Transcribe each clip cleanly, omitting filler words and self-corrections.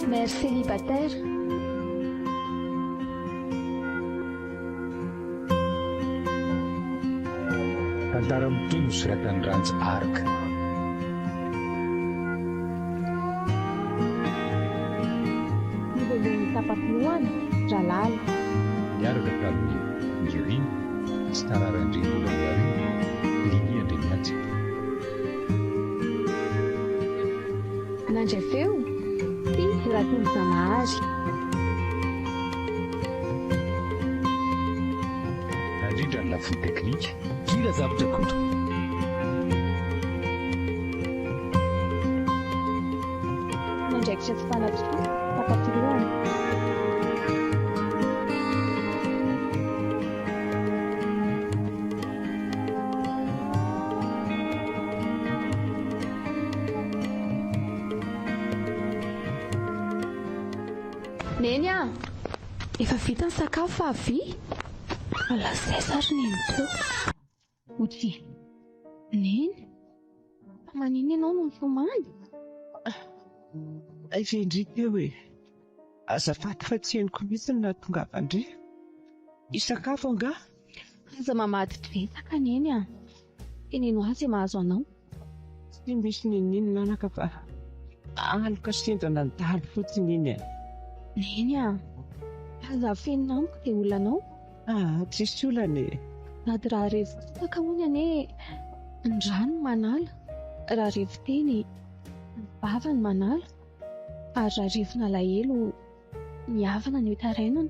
Mère célibataire. Tantara mitombo soratan'ny Ranja araka. Nivolen'ny tapapiloany Ralala. Miaraka tamin'ny herin'ny sy tararandren'olona miarina liniandre miatrika. Nandray feo ty raton'Janahary. Nandrindra ny lafiny teknika kira zavatra kotra. Nandraikitra tsy fanatotoa tapapiloany. Neny a, efa vita ny sakafo fa avy? Alasay sary neny teo. Oty, neny? Fa manino ianao no mifomany? Ay vendrika eo e. Azafady fa tsy henoko mihitsy ny nahatongavandre. Isakafo anga? Aza mamady tovetsaka neny a. Eneno azy mahazo anao. Tsy misy ninino nanaka fa aloka sendrana ny dalo fotsiny iny e. Neny a, aza afenina amiko dia olanao. Tsisy olana e. Nady raha revo tsaka hony ane ny rano manala, raha revo teny ny bava ny manala, ary raha revo nalahelo miavana ny tarainana.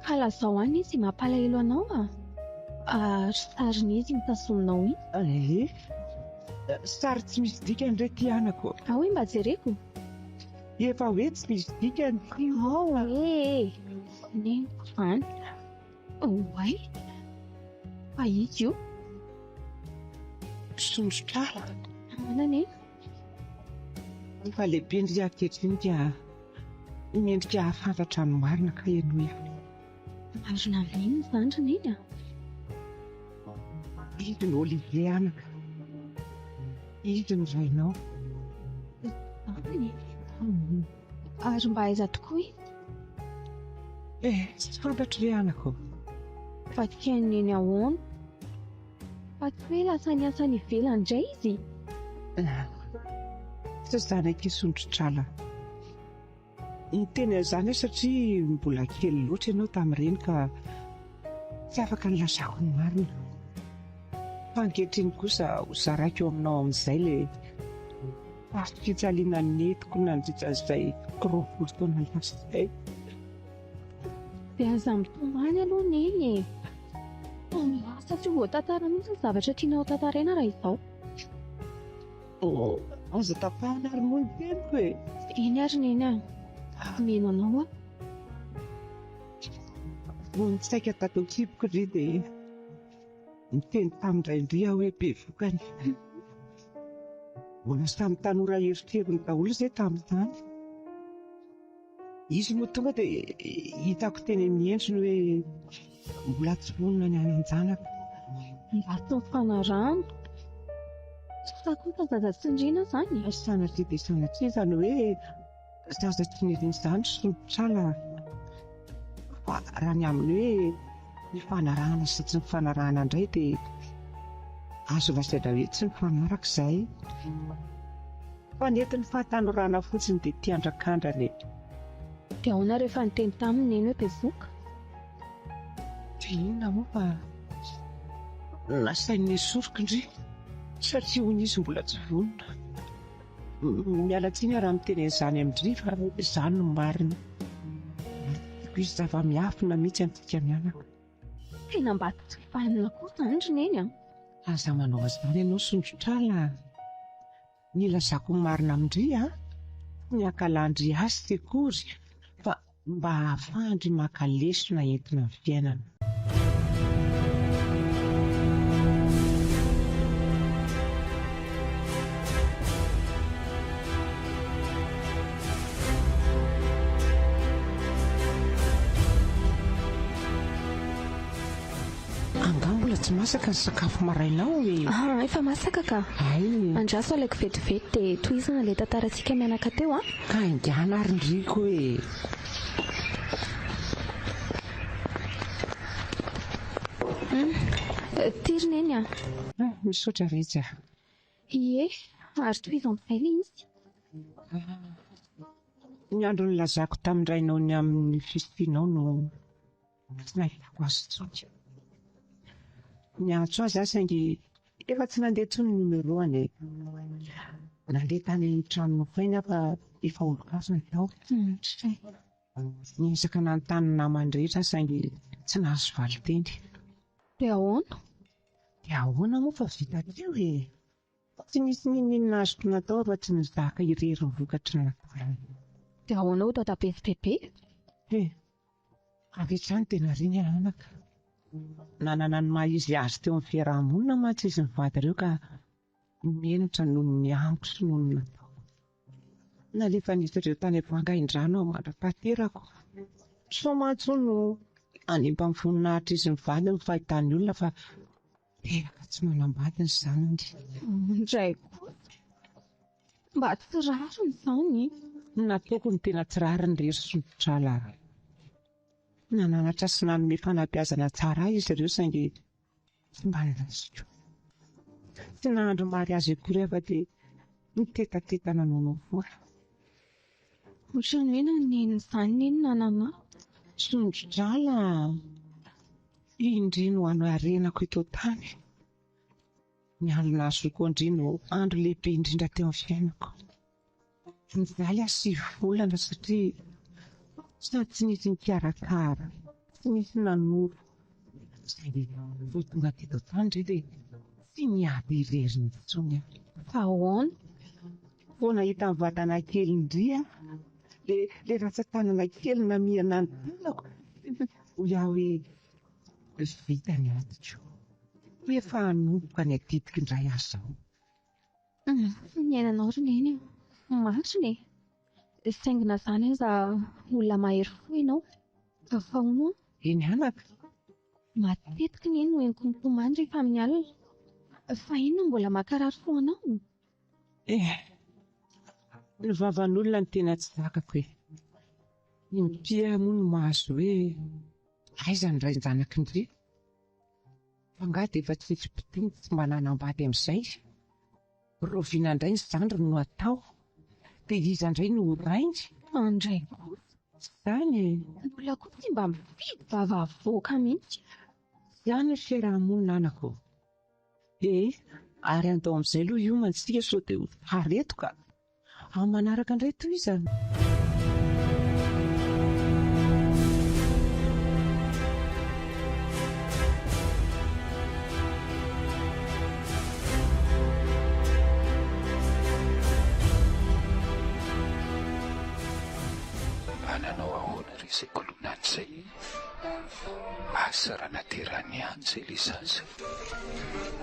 Ka lazao any izy mampalahelo anao a. Ary sarin'izy mitasominao iny. Sary tsy misy dikany re ty anako. Ahoy mba jereko? Efa hoe tsy misy dikany. Neny any. Oay, fa izy io. Sondrotrala. Manana e. Fa lehibe ndry ankehitriny dia miendrika hafantatra ny marina ka ianao ihany. Marina amin'iny zandry neny a. Izy ny Olivier anaka. Izy ny rainao. Ary mba aiza tokoa izy? Tsy fantatro re anako. Fa tiany neny ahoana? Fa tsy hoe lasa niasa ny ivelany indray izy? Tsy zanaka Sondrotrala. Niteny an'izany satria mbola kely loatra ianao tamin'ireny ka tsy afaka nilazako ny marina. Fa ankehitriny kosa ho zarako eo aminao amin'izay ilay fitsaliana netiko nandritra izay kiroapolo taona lasa izay. Dia aza mitomany aloha neny e. Satria voatantara mihitsy ny zavatra tianao tantaraina raha izao. Aza tapahana ary moa ny teniko e. Eny ary neny a. Mino anao a. Nitsaika tato an-kiboko ry dia niteny tamin'indraindry aho hoe be vokany. Mbola samy tanora eritrerony daholo izay tamin'izany. Izy moa tonga dia hitako teny miendriny hoe mbola tsy vonona ny anan-janaka. Mba tsy mifanarahana. Sakota zaza tsindriana izany. Sanatria dia sanatria izany hoe zaza tsy niriny izany Sondrotrala. Fa raha ny aminy hoe ny fanarahana sy tsy ny fanarahana indray dia azo lazaina hoe tsy mifanaraka izay. Fa nentin'ny fahatanorana fotsiny dia tiandran-kandrany. Dia ahoana rehefa niteny taminy neny hoe bevoka? Dia inona moa fa nasain'ny soroko indry satria hoy izy mbola tsy vonona. Miala tsiny raha miteny an'izany amin'indry fa izany no marina. Tiako izy zava-miafina mihitsy amintsika mianaka. Tena mba tsy fanina koa zandry neny a. Aza manao an'izany ianao Sondrotrala. Nilazako ny marina amindry ny ankalandry azy tekory fa mba ahafahandry maka lesona entina ny fiainana. Tsy masaka ny sakafo marainao e. Efa masaka ka. Andraso alaiko vetivety dia tohizana ilay tantarantsika mianaka teo Ka ingana ary ndriko e. Tiriny eny Misaotra retsy Ie, ary tohizana amin'izay ilay izy. Ny andro nilazako tamin'irainao ny amin'ny fisifinao no tsy nahitako azy tsotra. Niantso azy saingy efa tsy nandeha tsony ny numéroany e. Nandeha tany amin'ny tranonao fainy fa efa olo-kaso ny tao. Niezaka nanontany ny namany rehetra saingy tsy nahazo valiteny. Dia ahoana? Dia ahoana moa fa vita teo e. Tsy nisy ninona azoko natao fa tsy nizaka irery ny vokatry ny natao. Dia ahoana ho dadabetsibe? Avy hatrany tena riny anaka. Nanana ny maha izy azy teo amin'ny fiarahamonina mantsy izy mivady ireo ka menatra noho ny amiko sy noho ny natao. Nalefa nisy ireo tany Vangaindrano aho mandra-pahaterako. Soamantsy no animba amin'ny voninahitra izy mivady ny fahitany olona fa teraka tsy manambady ny zanany. Indray koa. Mba tsy rariny izany. Nataoko ny tena tsy rariny rery somotrala. Nananatra sy nanome fanabeazana tsara izy ireo saingy tsy mba nilazoko. Tsy nahandro mary azy akory afa dia nitetatetana nono foana. Ohatrany hoe nanenina izany neny nanana. Sondrodrala. Indrino ho ano arenako eto tany. Ny andro nahazoako indrino andro lehibe indrindra teo amin'ny fiainako. Nizaly 7 volana satria sady tsy nisy nikarakara, tsy nisy nanoro. Saingy vao tonga teto tany indray dia tsy niady irery intsony. Fa ahoana? Vao nahita ny vatana kely indria, le ratsan-tanana kely namihana ny tanako. Ho iaho hoe vita ny atiko. Efa hanomboka ny adidiko indray azy izao. Ny ainanao roneny marina e. Saingy na izany aza olona mahery fo ianao. Fa ahoana? Eny anaka. Matetika ny eny no eniko mitomany rehefa amin'ny alina. Fa inona mbola makarary fo anao? Ny vavan'olona ny tena tsy zakako e. Ny mpia moa no mahazo hoe aiza ny ray zanaka indray. Fa ngaha dia efa tsy pitiany tsy mba nanambady amin'izay. Roviana indray ny zandriny no atao. Dia iza indray no rainy. Andray koa. Izany e. Ny olona koa tsy mba mifidy vava avoaka mihitsy. Izany ny fiarahamonina anako. Ary andao amin'izay aloha io mantsika sao dia haretoka. Amin'ny manaraka indray toy izany. Mananao ahoana ry izay kolonany izay? Asa raha naterahany ihany izay ilay zaza.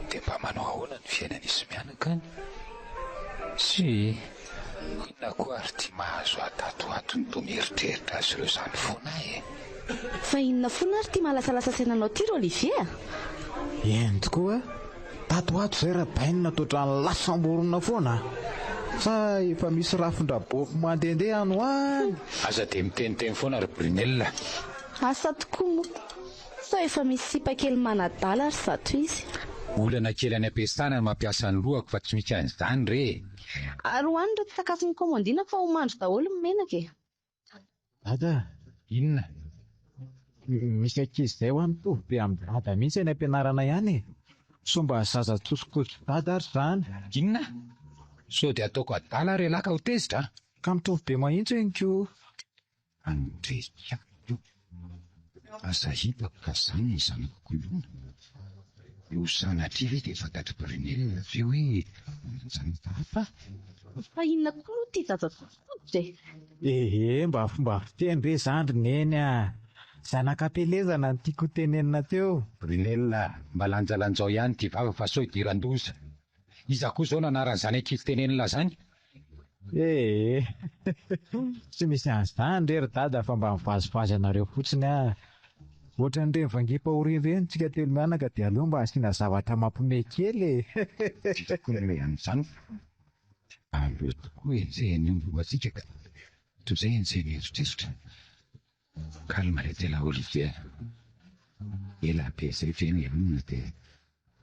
Dia mba manao ahoana ny fiainan'izy mianaka any? Sy inona koa ary tia mahazo atatoato ny toa mieritreritra azy ireo izany foana e. Fa inona foana ary tia malasalasa sainanao ty ry Olivier? Eny tokoa, tatoato izay rahabainina toatra ny lasamborona foana. Fa efa misy rafin-drabofo mandehandeha any hoany. Aza dia miteniteny foana ry Brunel. Asa tokoa moa. Sao efa misy sipa kely manadala ary zato izy. Olana kely any am-piasana no mampiasa ny lohako fa tsy misy an'izany re. Ary hoany reto sakafo ny komandina fa ho mandro daholo ny menaka e. Dada, Inona? misy ankizy izay ho any mitovy be amin'ny dada mihitsy any am-pianarana ihany e. Somba zaza tsosikotsy dada ary izany. Inona? Sao dia ataoko adala re laka ho tezitra? Ka mitovy be mahitsy enko. Andresika io. Asa hitako ka izany ny zanako kolona. Io sanatria ve dia fantatry Brunel fe hoe manjany tafa. Fa inona koa no tia zaza tsosikotsy Mba fiteny re zandry neny a. Zanakam-pelezana no tiako tenenina teo. Brunel, mba lanjalanjao ihany ty vava fa sao idiran-doza. Iza koa izao nanaran'izany ankizy tenenina izany? Tsy misy an'izany rery dada fa mba mivazivazy anareo fotsiny a. Ohatra ny revangiam-pahoriana ireny tsika telo mianaka dia aleo mba asiana zavatra mampiomehy kely. Tokony amin'izany. Aleo tokoa enjehany ombomatsika ka toy izay enjehany eritreritra. Kalma ilay tena Olivier. Ela be izay fena enona dia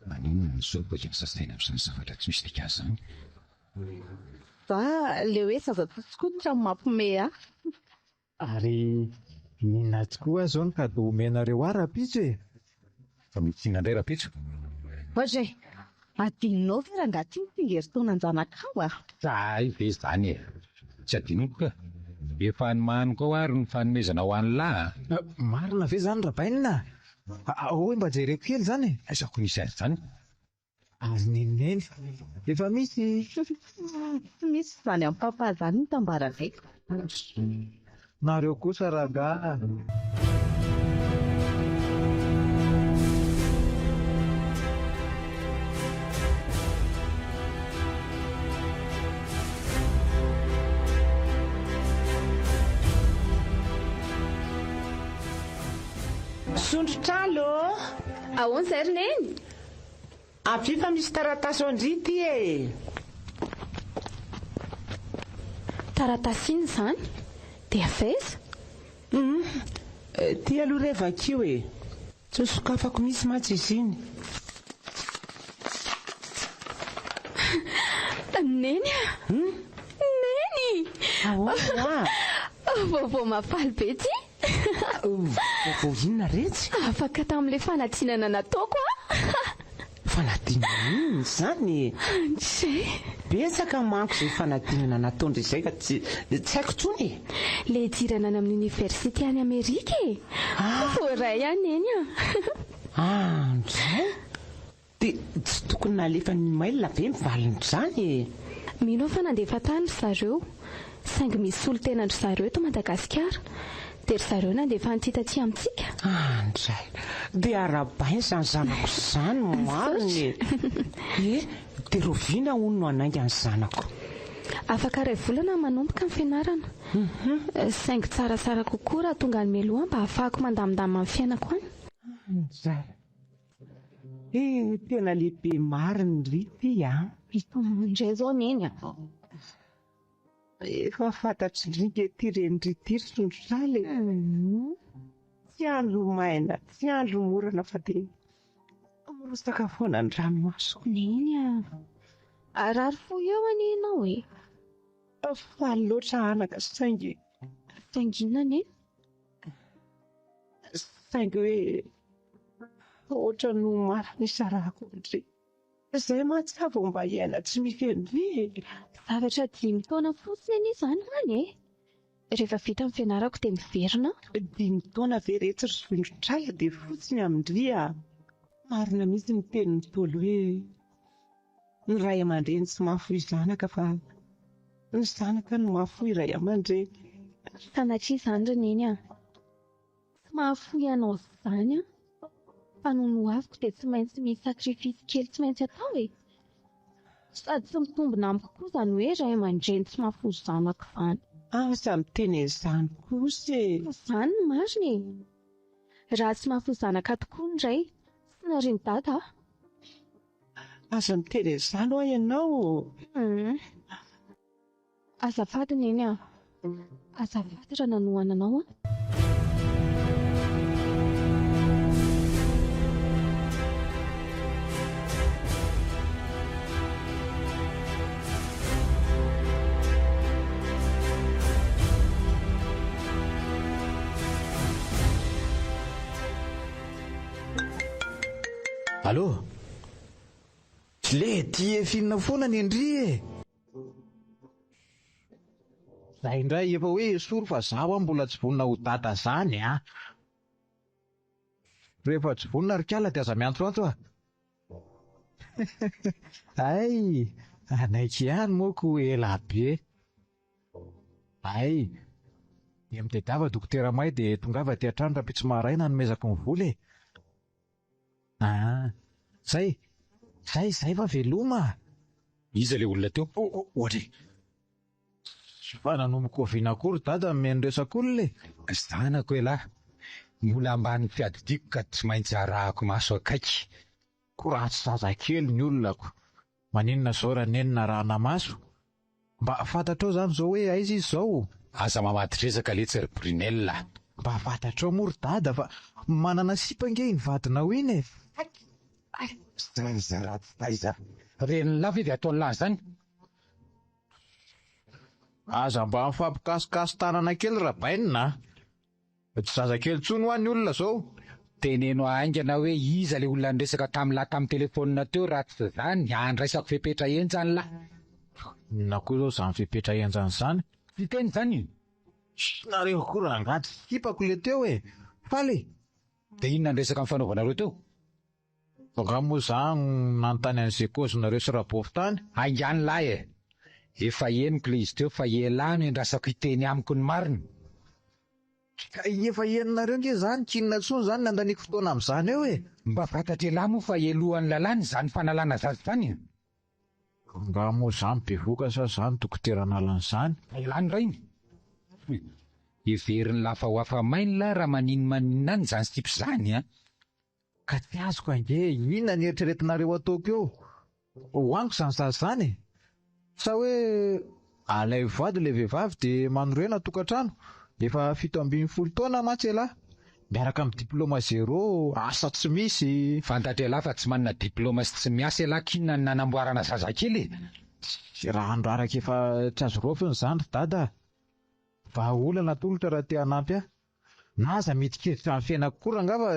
maninona ny soa boka sasaina amin'izany zavatra tsy misy dikany izany. Le hoe zava-pisotro mampihomehy ahy. Ary inona tokoa zao ny kado omenareo ary rapitso e? Fa mitsina indray rapitso. Ohatry adinonao ve raha ngaty nyfingeritaona an-janakao a? Ay ve izany e. Tsy adinoko ka. Efa anomaniko ao ary ny fanomezana ho an'ny lahy. Marina ve zany rabainina? Ahoy mba jereko kely zany e? Aizako nisy azy zany. Ary neneneny efa misy. Tsy misy zany amin'ny papa zany nitambaranay. Nareo kosa raga. Sondrotralo Ahoana izay rineny? avy fa misy taratasy andrity e. Taratasy iny izany? Dia aveza? Ty aloha revakio e. Tsy sokafako misy matsy izy iny. Neny a? Neny! Ahoana? Vaovao mafaly be ty? Vaovao inona retsy? Afaka tamin'ilay fanadinana nataoko a? Fanadinana inona izany? Tsy Betsaka manko izay fanadinana nataondry izay ka tsy haiko tsony. le dirana any amin'ny université any Amerika e. Voaray ihany neny a. Ndray? Dia tsy tokony nalefa ny mail be mivaliny izany e. Mino aho fa nandefa tany ry zareo. Saingy misy olo tenandry zareo eto Madagasikara. Dia ry zareo nandefa nititaty amintsika. Ndray. Dia arabainy izany zanako izany mariny. Dia roviana hono no anainga ny zanako. Afaka iray volana manomboka ny fianarana. Saingy tsaratsara kokoa raha tonga ny meloha mba ahafahako mandamindama amin'ny fiainako any. Ndray. Tena lehibe mariny ry ty a. Indray zao neny a. Efa fantatry ndrika ty reniritiry sondrotrale. Tsy andro maina, tsy andro morana fa dia mirosaka foana ny ranomasoko. Neny a. Arary fo eo any ianao e. Faly loatra anaka saingy. Tanginona neny? Saingy hoe ohatra no marina isarako ndry. Izay mahatsy mba hiaina tsy mifeny ve. Zavatra 5 taona fotsiny anie izany hany e. Rehefa vita amin'ny fianarako dia miverina. 5 taona ve rehetra ry sondrotrala dia fotsiny amindria. Marina mihitsy ny tenin'ny Tolo hoe ny ray aman-dreny tsy mahafoy zanaka fa ny zanaka no mahafoy ray aman-dreny. Sanatria izany reneny a. Tsy mahafoy ianao izany a. Fa noho no aviko dia tsy maintsy misy sakrifisy kely tsy maintsy atao e. Sady tsy mitombina amiko koa izany hoe ray aman-dreny tsy mahafoy zanaka izany. Asa miteny izany kosa e. Izany no marina e. Raha tsy mahafoy zanaka tokoa indray, sy nariany dada. Aza miteny izany ho ianao. Azafady neny a. Azafady raha nanohana anao a. Allô? Le ty efinina foana ny Andry e. Zay indray efa hoe soro fa zaho mbola tsy vonina ho dada zany a. Rehefa tsy vonina ry kala dia aza miantsoantso a. Ay, anaiky ihany moako ela be. Ay, dia mitadiava dokotera may dia tongava ty an-trano raha pitsy maraina nomezako ny vola e. Zay fa veloma. Iza ilay olona teo? Ohatra fa nanomboka oviana akory dada meno resaka olona e. Zanako e lahy. mbola ambany fiadidiko ka tsy maintsy arahako maso akaiky. Koratsy zazakely ny olonako. Maninona zao raha nenina rahana maso? Mba fantatrao zany zao hoe aiza izy zao? Aza mamaty-dresaka le ry Brunel. Mba fantatrao moa ry dada fa manana sipange ny vadinao iny e. Reny lava izy ataony lahy zany. Aza mba mifampikasikasy tanana kely rabainina. Tsy zazakely tsony ho an'ny olona zao. Teneno aingana hoe iza le olona niresaka tamin'lahy tamin'ny telefonina teo raha tsy zany andraisako fepetra enjany lahy. Na koa zao zany fepetra enjany zany. Fiteny zany. Nareo koa rangaty sipako le teo e. Faly. Dia inona niresaka amin'ny fanaovanareo teo? Raha moa zany nanontany an'izay kaozinareo sy rabovy tany. Aingany lahy e. Efa henoko le izy teo fa ialano endrasako hiteny amiko ny marina. Efa heninareo nge zany kinina tsony zany nandaniko fotoana amin'izany eo e. Mba fantatra elahy moa fa elohan'ny lalàny zany fanalana zazy zany. Nga moa zany bevoka sa zany dokoteran'alan'izany. Elany rainy. Everiny lafa ho afa maina raha maninona any zany sipo zany a. Ka tsy azoko ange inona ny eritreretinareo ataoko eo? Hoaniko zany zazy zany. Sa hoe alay vady le vehivavy dia manorena tokantrano. Efa 17 taona matsy elahy. Miaraka amin'ny diplôma 0, asa tsy misy. Fantatra elahy fa tsy manana diplôma sy tsy miasa elahy kinona ny nanamboarana zazakely. Raha andraraka efa tsy azo rofiny zany dada. Vahaolana tolotra raha te hanampy ahy. Naza mitikiritra amin'ny fiainako koa angava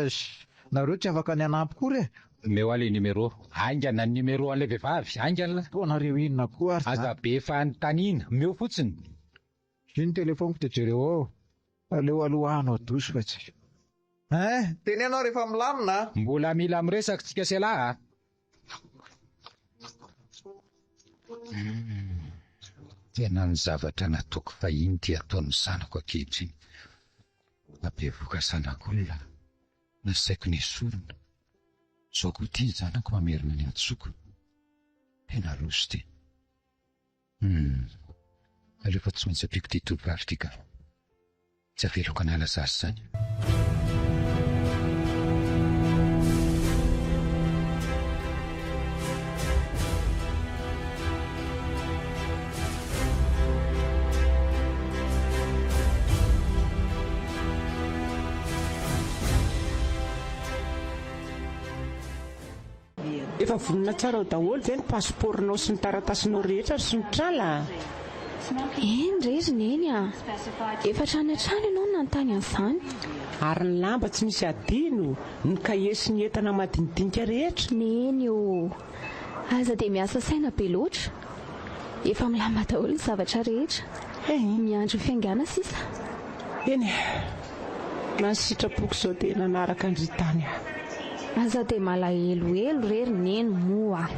nareo tsy afaka ny hanampy kory e. Meo ale numéro. Aingana ny numéro an'ilay vehivavy. Aingana. Taonareo inona koa ary. Aza be fanontaniana. Meo fotsiny. Iny telefoniko dia jereo ao. Aleo alohanao doso fa tsy. Tenenao rehefa milamina. Mbola mila miresaka tsika sy elahy. Tena ny zavatra nataoko fahiny ty ataon'ny sanako ankehitriny. Nabevoka sanak'olona. Nasaiko ny esorina. Zao koa ty zanako mamerina ny atsoko. Tena roso ty. Alefa tsy maintsy ampiko ty tovovavy ty ka. Tsy aveloko anala zazy zany. Efa vonina tsara ho daholo ve ny pasiporinao sy ny taratasinao rehetra sy ny trala? Eny rery neny a. Efa trany hatrany ianao nanontany an'izany. Ary ny lamba tsy misy adino, ny kahie sy ny entana madinidinika rehetra. Neny o. Aza dia miasa saina be loatra. Efa milamba daholo ny zavatra rehetra. Miandro fiangana sisa. Eny, nasitrapoko izao dia nanaraka ny ritany. Aza dia malaheloelo rery neny moa.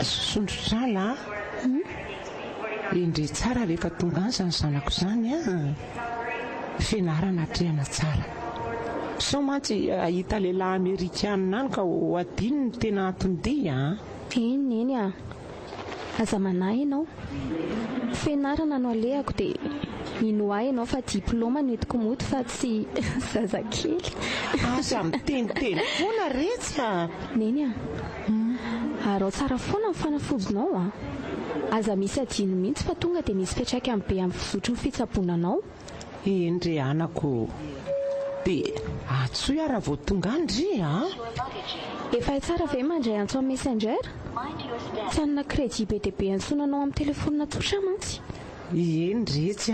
Sondrotrala indre tsara rehefa tonga any zany zanako zany fianarana atrehana tsara. Sao mantsy ahita lehilahy Amerikanina any ka ho adino ny tena atondia. Eny neny a. Aza manahy ianao. Fianarana no alehako dia inoay ianao fa diplôma no entiko moto fa tsy zazakely. Aza miteniteny foana retsy. Neny a. Arao tsara foana ny fanafodinao a. Aza misy adino mihitsy fa tonga dia misy fiatraika amin'ny be amin'ny fizotry ny fitsaboananao. Endre anako. Dia atsoy raha vao tonga andry Efa tsara ve mandray antso amin'ny messenger? Tsy hanana crédit be dia be antsonanao amin'ny telefonina tsotra mantsy. Eny retsy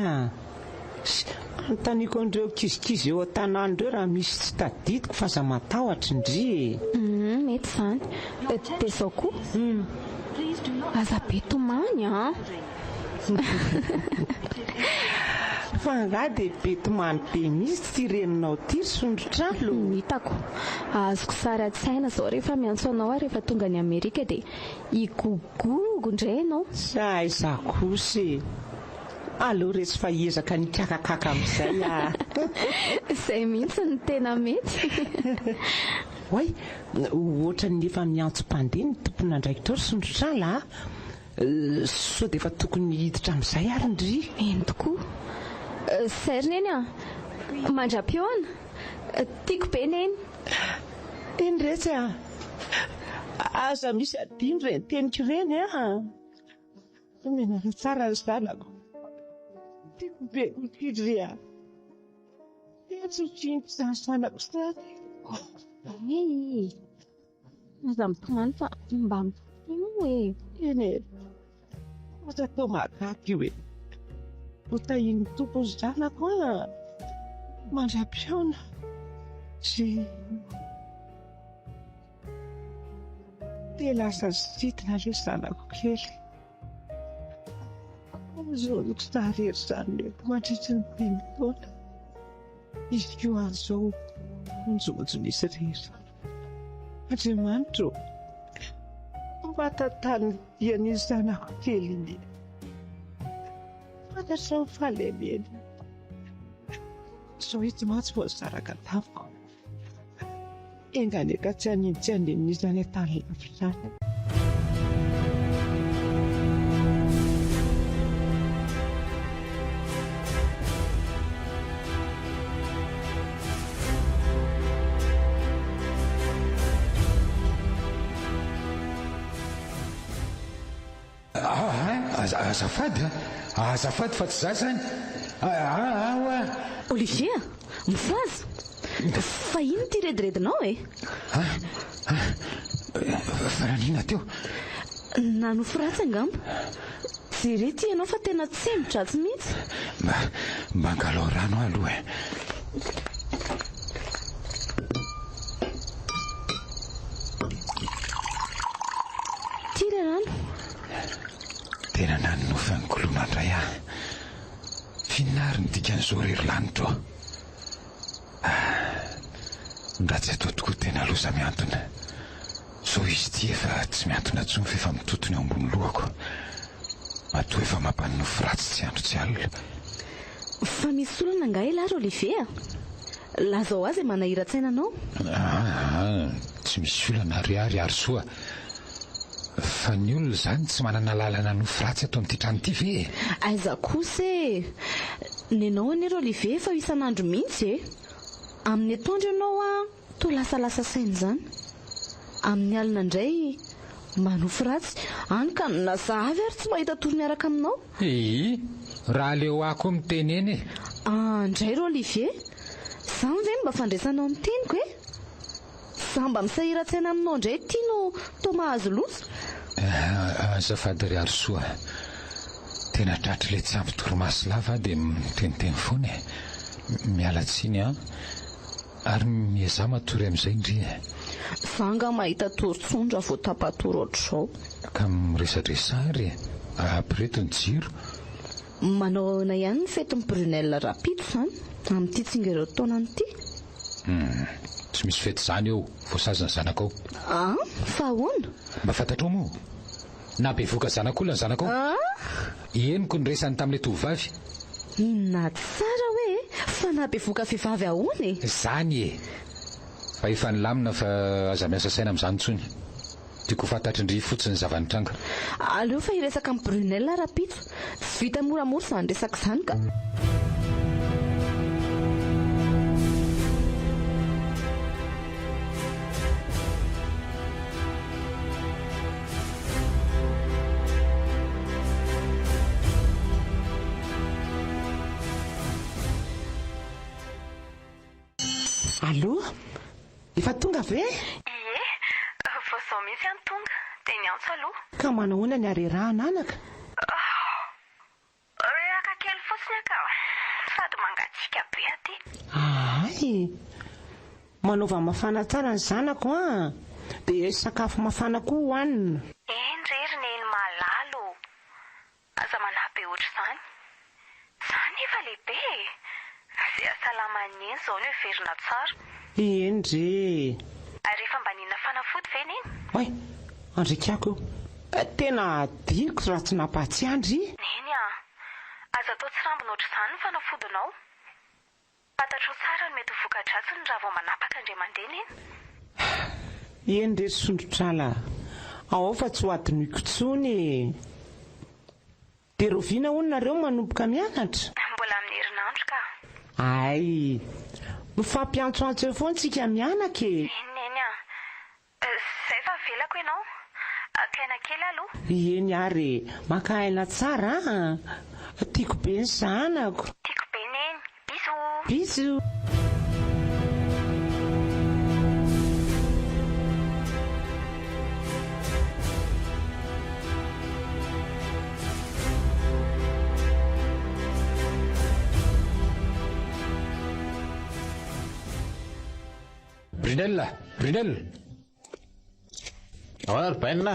Antaniko andreo kizikizy eo an-tanàn'ireo raha misy tsy tadidiko fa aza matahotra indry. Mety izany. Dia izao koa. Aza be tomany Fa nga dia be tomany be misy tsy reninao ty sondrotralo. Hitako. Azoko sary an-tsaina izao rehefa miantso anao rehefa tonga ny Amerika dia higogogo indray ianao. Aiza kosa aleo resy fa hiezaka ny kakakaka amin'izay Izay mihitsy ny tena mety. Hoy, ohatra ny efa miantso mpandeha ny tompona andraikitra sondrotrala sao dia efa tokony hiditra amin'izay ary ndry. Eny tokoa. Sery neny Mandra-pioana. Tiako be neny. Eny rehetra aza misy adiny reny teniko ireny menana tsara ny zanako. Tiako be kokiry etsotriny izany zanako sady. Aza mitomany fa mba mitino hoe. Eny aza tao mahagaky hoe ho tahiny tompony zanako mandra-pioana sy dia lasa sitina ilay zanako kely. Azoniko tarery izany leko mandritra ny 5 taona. Izy io an'izao nijojony izy rehetra. Andriamanitro, mbatatany dian'izy zanako kely iny. Fantatra ny fahalemeny. Izao ito mantsy voasaraka tamiko. Engany ka tsy hanintsy any tany lavitra any. Azafady fa tsy za zany. Olivier, mifaza. Fa ino ty rediredinao Faranina teo. Nanofo ratsy angamba. Jerety ianao fa tena tsembotra tsy mihitsy. Mba angalao rano aloha Tira rano. Tena nanonofy ny kolona indray Fininary ny dikan'izao rery lanitro. Raha tsy atao tokoa tena loza miantona. Zao izy ty efa tsy miantona intsony fa efa mitotony eo ambony lohako. Matoa efa mampanonofo ratsy tsy andro tsy alina. Fa misy olana nga ilary Olivier. Lazao azy manahira-tsaina anao. Tsy misy olana ary soa. Fa ny olona zany tsy manana lalana nofo ratsy ato amin'ity trano ity ve? Aiza kosa nenao anery Olivier fa isan'andro mihitsy amin'ny atoandro ianao toa lasalasa saina zany. Amin'ny alina indray manofo ratsy any ka nasahavy ary tsy mahita tory miaraka aminao. Raha leo ako miteneny Andray ro Olivier, zany ve mba fandraisanao amin'ny teniko sa mba misahira-tsaina aminao indray tiano toa mahazo loza? Azafady ry soa. Tena tratra le tsy ampy torimaso lava dia miteniteny foana miala tsiny ary mieza matory amin'izay indri. Zanga mahita tory-tsondra vao tapatory ohatr'izao. Ka miresadresary ampireto ny jiro. Manao na ihany ny fetin'ny Brunel rapito zany amin'ity tsingereo taonany ity. Tsy misy fety zany eo voasazana zanakao. Fa ahoana? Mba fantatrao moa na bevoka zanak'olona ny zanakao. Eniko ny resany tamin'ilay tovovavy. Inona tsara hoe fa na bevoka vehivavy ahoana Zany fa efa nilamina fa aza miasa saina amin'izany intsony. Tiako fantatry indry fotsiny zavanitranga. Aleo fa hiresaka amin'ny Brunel rapito. Tsy vita moramora izany resaka izany ka. Allo? Efa tonga ve? Vao misy any tonga dia niantso aloha. Ka manahoana ny Raha nanaka? Reraka kely fotsiny aka sady mangatsika be aty. Manova mafana tsara ny zanako dia sakafo mafana koa hohanina. Rery neny malalo. Aza manabe ohatr'izany. Izany efa lehibe. Izay asalamany eny izao ny verina tsara. Endre. Rehefa mba nina fanafody ve neny? Oe, andrikako tena diriko raha tsy nampahatsiandry. Neny aza atao tsy rambona ohatr'izany ny fanafodinao. Fantatro tsara ny mety voka-dratsiny raha vao manapaka indray mandeha neny. Endre sondrotrala. Ao fa tsy ho adinoiko intsony. Dia roviana hono nareo manomboka mianatra? Mbola amin'ny herinandro ka. Ay, mifampiantsoantso eo foana tsika mianaka e. Neny zay fa velako ianao. Akaina kely aloha. Eny ary, maka aina tsara tiako be ny zanako. Tiako be neny. Bisous. Bisous. Brunel. Ary bainina.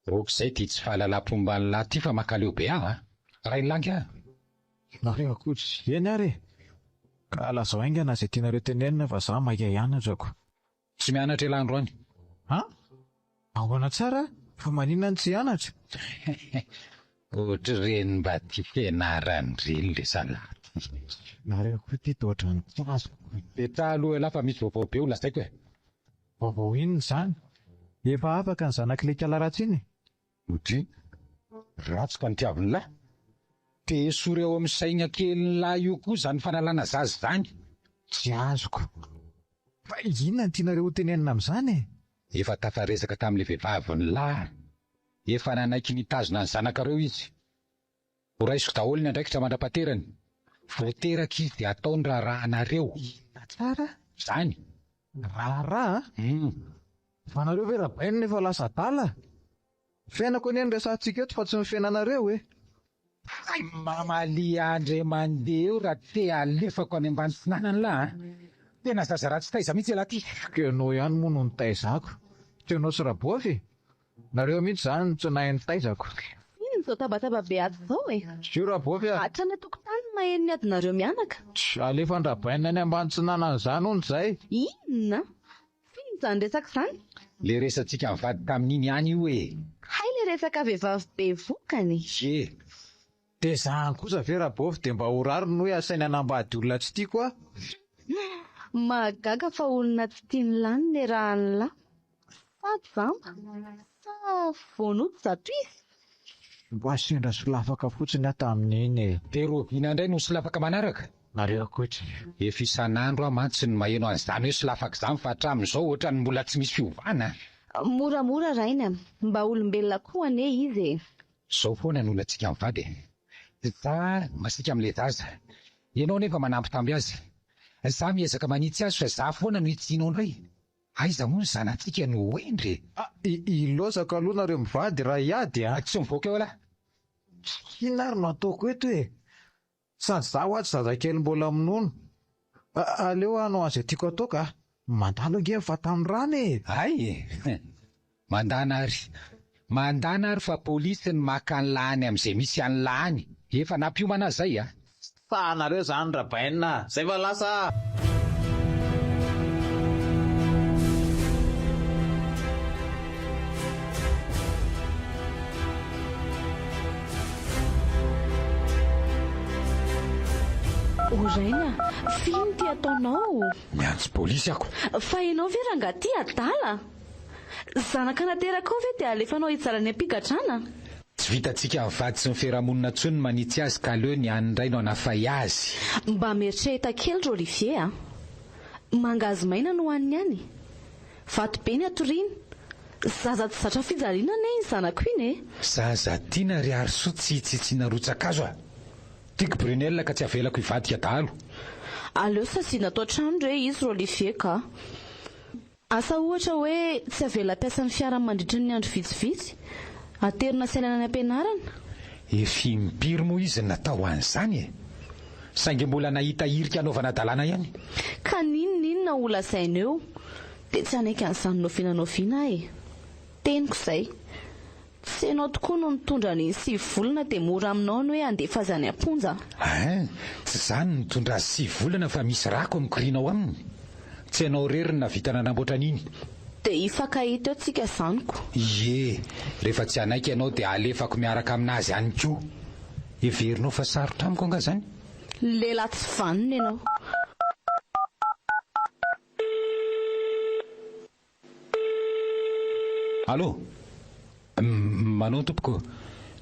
Rok'izay ty tsy fahalalam-pomba ny lahy ty fa makaleo be aho ray langy aho. Nareo akoatra eny ary. Ka lazao aingana izay tianareo tenenina fa za maika hianatrako. Tsy mianatra elandroany. Ahoana tsara fa maninona tsy hianatra? Ohatr'ireny mba ty fianarany reny le salaty. Nareo akoa ty toatra ny tsazo. Petra aloha lafa misy vaovao be ho lazaiko e. Vaovao inona izany? Efa afaka ny zanak'ilay kalaratsy iny. Ody, ratsoka ny tiaviny lahy. Te esory eo amin'ny saina kely ny lahy io koa zany fanalana zazy zany. Tsy azoko. Fa inona ny tianareo ho tenenina amin'izany e? Efa tafaresaka tamin'ilay vehivavy ny lahy. Efa nanaiky nitazona ny zanakareo izy. Ho raisiko daholo ny andraikitra mandra-paterany. Voateraka izy dia ataony rahanareo. Tsara? Zany. Raha? Fa nareo ve rabainina efa lasa adala? Fiainako eny resantsika eto fa tsy ny fiainanareo e. Ay, mamalia andre mandeha eo raha te alefako any ambany sinanany lahy. Tena zaza ratsy taiza mihitsy lahy ty. Kenao ihany moa no nitaizako. Tenao sy rabofy. Nareo mihitsy zany tsy nahay nitaizako. Ino zao tabataba be ato zao e? Sio rabofy a. Hatrany tokotany maheno ny adinareo mianaka. Alefa andrabainina any ambany tsinanany zany hono zay. Inona? Fino zany resaka zany? Le resantsika mivady tamin'iny ihany io e. Hay le resaka vehivavy be vokany. Ye. Dia zany kosa ve rabofy dia mba ho raro no hoe asainy anambady olona tsy tiako a. Magaga fa olona tsy tiany lany ny raha ny lahy. Sady zamba. Sa voanoto zato izy. Mba sendra solafaka fotsiny aho tamin'iny e. Dia roviana indray no solafaka manaraka. Nareo akoatra. Efa isan'andro aho mantsy ny maheno an'izany hoe solafaka izany fa hatramin'izao ohatra ny mbola tsy misy fiovana. Moramora raina. Mba olombelona koa ane izy e. Zao foana ny olona tsika mivady. Za masika amin'ilay zaza. Ianao nefa manampy tamby azy. Za miezaka manitsy azy fa za foana no itianao indray. Aiza moa ny zanantsika no hoendre. Ilosaka aloha nareo mivady raha hiady a. Tsy mivoaka eo lahy. Inona ary no ataoko eto e? Sady zaho ato zazakely mbola aminaono. Aleo hanao an'izay tiako atao ka. Mandalo ange fa tamin'ny rano e. Ay, mandana ary fa polisy ny maka ny lahany amin'izay misy any lahany. Efa nampiomana zay a. Fa nareo zany rabainina. Zay fa lasa. Oraina, fino ty ataonao? Miantso polisy ako. Fa ianao ve rangaty adala? Zanaka nateraka ao ve dia alefanao hitsara ny ampigatrana? Tsy vitantsika mivady sy ny fiarahamonina intsony no manitsy azy ka aleo ny anindray no hanafay azy. Mba mieritrerita kely ro Olivier a. Mangazy maina no hoaniny any. Vato be ny atoriana. Zaza tsy zatra fijaliana ane iny zanako iny e. Zaza tiana ry arisoa tsy tsitsiana rotsakazo a. Tiako Brunel ka tsy avelako hivadika dahalo. Aleo sasiana tao trano re izy ro Olivier ka. Asa ohatra hoe tsy avela piasa ny fiara mandritra ny andro vitsivitsy. Aterina sailana ny ampianarana. Efi mimpiry moa izy natao an'izany e. Saingy mbola nahita irika anaovana dalàna ihany. Ka ninona ho lazaina eo? Dia tsy anaiky an'izany nofinanofiana e. Teniko izay. Tsy ianao tokoa no mitondra ny 9 volana dia mora aminao ny hoe andefa azy amponja. Tsy izany nitondra 6 volana fa misy rako nokorianao aminy. Tsy ianao rery ny navita nanamboatra an'iny. Dia hifankahita eo tsika zaniko. Ie, rehefa tsy anaiky ianao dia alefako miaraka aminazy ihany koa. Heverinao fa sarotra amiko anga zany? Lehilahy tsy vanona ianao. Allô? Manao tompoko.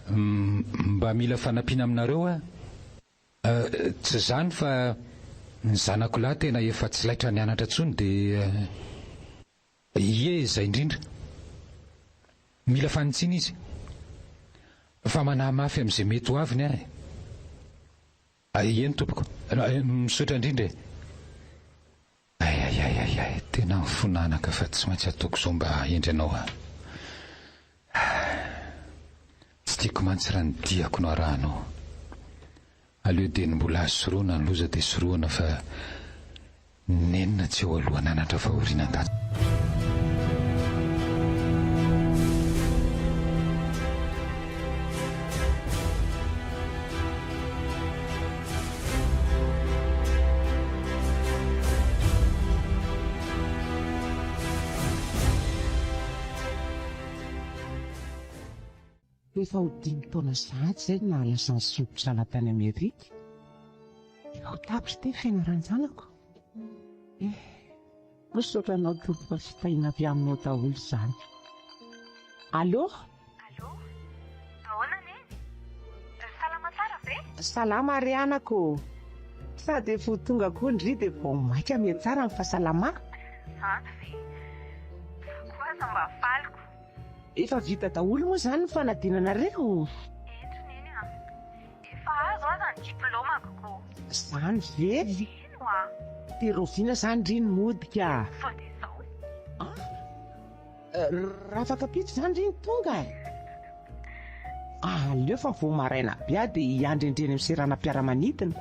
Mba mila fanampiana aminareo a. Tsy zany fa Ny zanako lahy tena efa tsy laitra nianatra intsony dia izay indrindra mila fanitsiana izy fa manahy mafy amin'izay mety ho aviny ahy. Eny tompoko, misaotra indrindra. Ay, tena mifonanaka fa tsy maintsy ataoko izao mba endranao. Tsy tiako mantsy raha nidiako no arahanao. Aleo dia ny mbola azo soroana ny loza dia soroana fa nenina tsy eo aloha nanatra fahorinan-daty. Rehefa ho 5 taona zaty izay na lasa nisotrotra tany Amerika. Ho tapitra ty fiainarany zanako. Misaotra anao tompoko fitahiana avy aminao daholo izany. Allo? Ahoana neny? Salama tsara ve? Salama ry anako. Sady efa tonga koa ndry dia vao maika mety tsara ny fahasalamako. Zany ve? Koa aza mba faliko. Efa vita daholo moa izany ny fanadinanareo. Eto neny efa azo aza ny diplômako ko. Izany ve? Ino dia roviana izany ry ny modika. Sao dia izao. Raha afaka pitsy izany ry ny tonga. Aleo fa vao maraina be dia hiandrendreny amin'ny seranam-piaramanidina.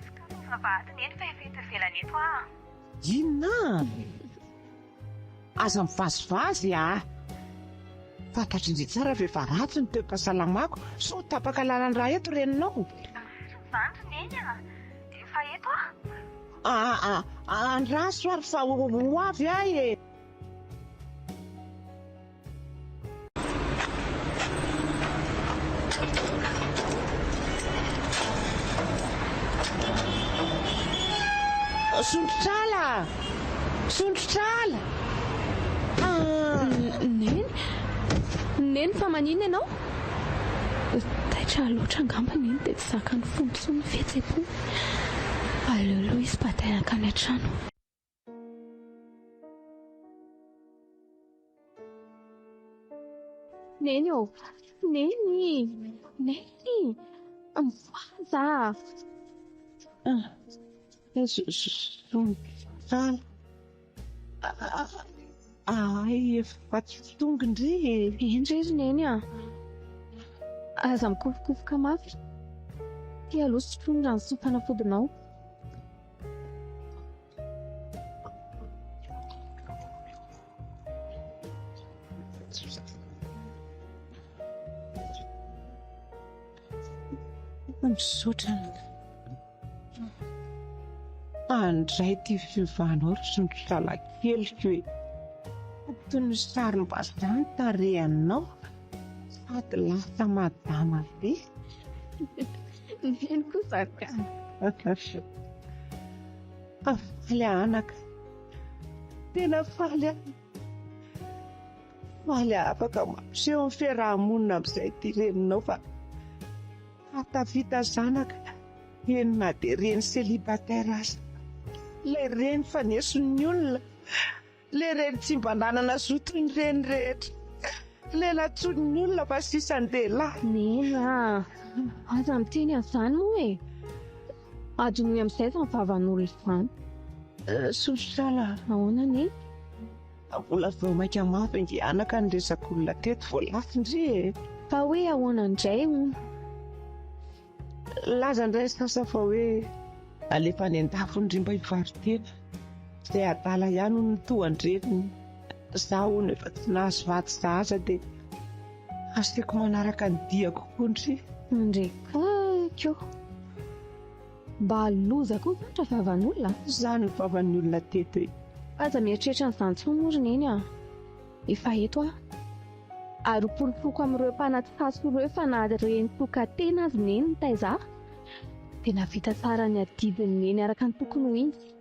Ska vavahady neny fa efa eto ivelany eto Inona? Aza mivazivazy Fantatry indray tsara fa efa ratsy ny toe-pahasalamako. So tapaka lalan-draha eto reninao. Zandry neny efa eto andraso ary fa ho avy ahy Sondrotrala Neny fa manina ianao? Taitra loatra angamba neny dia tsy zaka ny fomba ny fihetsi-po. Aleoloha izy batainaka any an-trano. Neny mivoaza. Sondrotrala efa tsy tonga indry. Endry neny aza mikofokofoka mafy. Ty aloha sotroiny rano sy fanafodinao. Misaotra andray ty fiovanao ry sondrotrala keliko hoe toy ny sarim-bazany tarehanao sady lasa madama be. Neny koa faly anaka tena faly afaka mampiseho ny fiarahamonina amin'izay ty reninao fa atavita zanaka enina dia reny célibataire aza. Ilay reny fa neson'ny olona, ilay reny tsy mba nanana zoto ny reny rehetra, ilay natson'ny olona fa sisan-dehilahy. Neny aza miteny an'izany moa adiny amin'izay fa mivavan'olona izany. Sondrotrala Ahoana neny? mbola vao maika mafy ange anaka ny resaka olona teto vao lafy indry Fa hoe ahoana indray hono? laza indray sasa fa hoe alefa any an-dafo ndry mba hivarotena izay adala ihany ho nitohandreniny. Zaho hono efa tsy nahazo vaty zaza dia asiako manaraka ny diako koa ndry. Ndrekakio mba loza koa zatra vavan'olona. Izany ny vavan'ny olona teto Aza mieritreritra n'izany tsy mory neny efa eto ary poroporoko amin'ireo mpanaty ireo fa na Reny Tokan-tena azy neny ny taiza dia navita tsara ny adidiny neny araka ny tokony ho izy.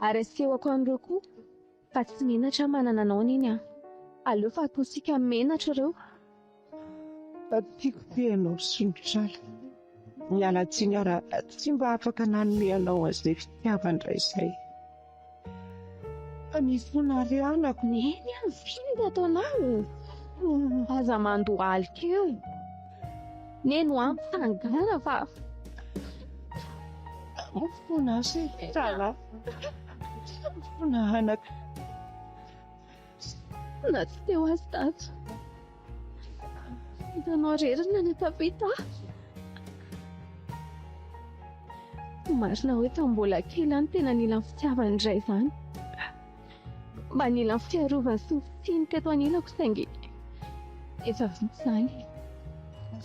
Ary asehoko an'ireo koa fa tsy menatra manana anao neny aleo fa ataosika menatra ireo. Tiako te ianao Sondrotrala, mialatsiny ara tsy mba afaka nanome anao an'izay fitiavandray izay. Fa misy fonareo anako. Neny any viny ataonao. Aza mandohaly keo. Neny ampitangana fa Fona se tsara. Fona anako. na tsy teo azy tato. Hitanao rerina ny tapita. Marina hoe fa mbola kely any tena nila ny fitiavany iray izany. Mba nila ny fiarovany sy ny finy teto anilako saingy efa vita izany.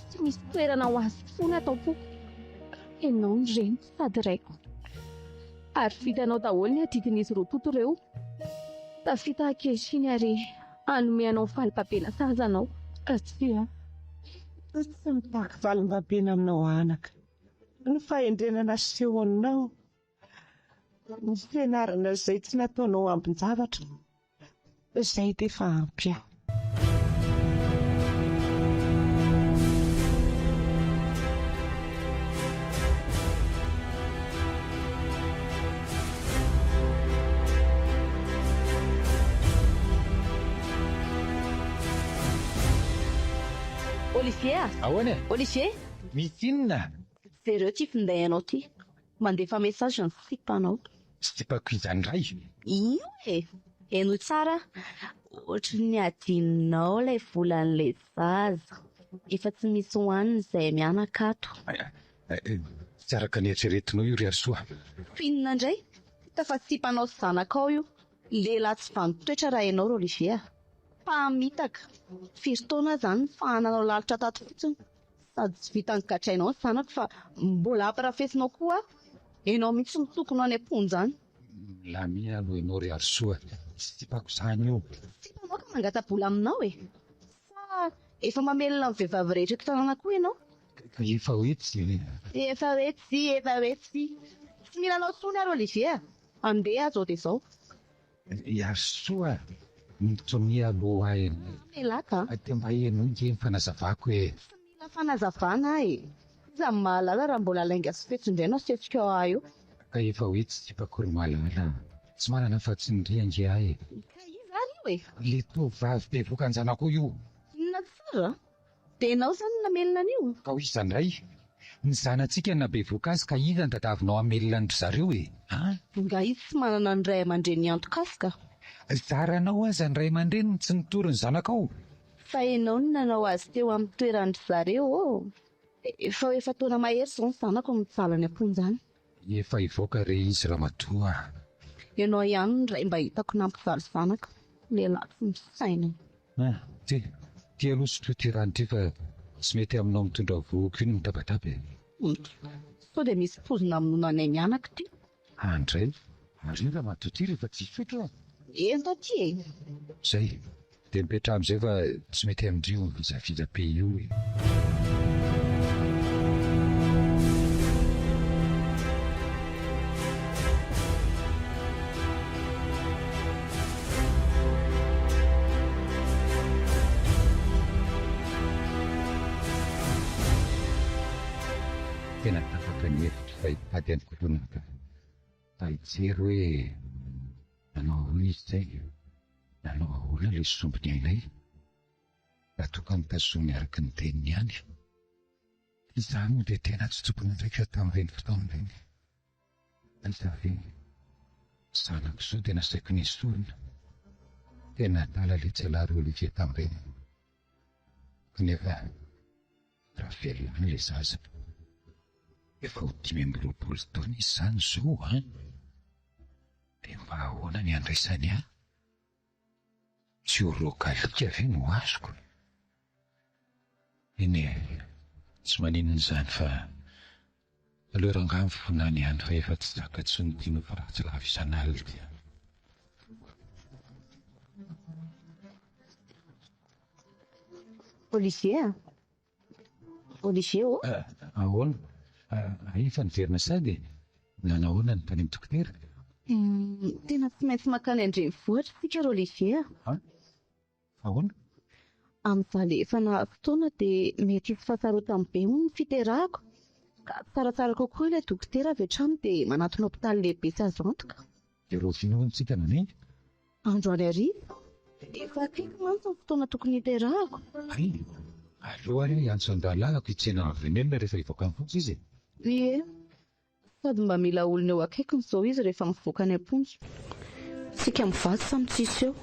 Tsy misy toerana ho azy fona atao po. Ianao ny reny sady raiko. Ary vitanao daholo ny adidin'izy roa toto ireo. Tafita ankehitriny ary hanome anao valim-babena sahazanao. Atsia. Tsy mitaky valim-babena aminao anaka. Ny fahendrenana sehonao. Ny fianarana izay tsy nataonao ambin-javatra. Izay dia efa ampy aho. Olivier, Ahoana? Olivier, Mitinina. zareo ty finday anao ty. Mandefa message ny sipanao. Tsy tipako izany ray. Io hainao tsara. Ohatry ny adinao ilay volan'ilay zaza. Efa tsy misy hoaniny izay mianaka ato. Tsy araka ny eritreretinao io ry Arsoa. Finina indray. Tafa sipanao sy zanakao io. Lehilahy tsy vanim-potoetra raha ianao Olivier. Mpamitaka. Firy-taona izany ny fahananao lalitra tato fotsiny. Sady tsy vita ny gatrainao ny zanako fa mbola amparafesinao koa. Ianao mihitsy ny tokony any am-ponja any. Lami aloha ianao ry Arsoa. Tsy tipako izany io. Sipanao ka mangata-bola aminao Sa efa mamelona ny vehivavy rehetra eto tanàna koa ianao? Ka efa hoe tsy. Efa hoe tsy. Tsy milanao tsony ary Olivier. Andeha zao dia zao. Arsoa. Mitsomi aloha hainy. Melaka. Ate mba haino ny fanazavako hoe. Tsy mila fanazavana Za mahalala raha mbola lainga sy fetsin-drena setsika ao io. Ka efa hoe tsy tipako ry malala. Tsy manana fahatsinindriange ahy. Ka izany io Le tovavy be vokan-janako io. Inona tsara? Dia ianao izany namelona an'io? Ka ho iza indray. Ny zanantsika na be voka azy ka iza ny tadavinao amelona ny zareo Nga izy tsy manana ny ray aman-dreny anto-kasika. Zaranao aza ny ray aman-dreny tsy nitory ny zanakao. Fa ianao no nanao azy teo amin'ny toerandry zareo Efa taona mahery izao ny zanako mijaly any am-ponjany. Efa ivoaka re izy ramatoa. Ianao ihany ny ray mba hitako nampijaly zanaka. Lehilahy tsy misaina. Ty aloha sy ty ranity fa tsy mety aminao mitondra voako io ny mitabataba. Sao dia misy pozina aminona anay mianaka ty. Andray. Ary ramatoa ty rehefa tsy fetro. Enta ty Zay. Dia mipetra amin'izay fa tsy mety amin'io ny vizaviza-pe io Tena tafaka ny hevitra fa hitady any kolonaka. Tahijery hoe nanao ahoana izy izay. Nanao ahoana ilay sombiny ainay. Raha toka mitazony araka ny teniny ihany. Izaho moa dia tena tsy tokony ndraika tamin'ireny fotoan'ireny. Antsavy zanako izao dia nasaiko ny esorina. Tena tala ilay tsialahy Olivier tamin'ireny. Kanefa raha velona ilay zaza. Efa ho 5 taona izy izany izao dia mba ahoana ny andraisany ahy. Tsy ho rokalika ve no azoko. Eny tsy maninona izany fa aleo rangahy mifonany ihany fa efa tsy zaka-tsy ny tiano fa raha tsy lava isan'alina. Olivier Ahoana? Efa niverina sady nanahoana ny tany amin'ny dokotera? Tena tsy maintsy makany andrenivohitra sika ry Olivier. Ahoana? Amin'izany efa nahazo fotoana dia mety hisy fahasarotan'ny be hono ny fiterahako. Ka tsaratsara kokoa ilay dokotera avy hatrany dia manatona hopitaly lehibe sy azo antoka. Ireo finoantsika naneny. Andro any hariva. Efa akaiky mantsy ny fotoana tokony hiterahako. Ay, aleo ary antso an-dalànako hitsena venelina rehefa hivoaka ny fontsy izy. Ie, sady mba mila olona eo akaikiny izao izy rehefa mivoaka ny amponso. Sika mivady samy tsisy eo.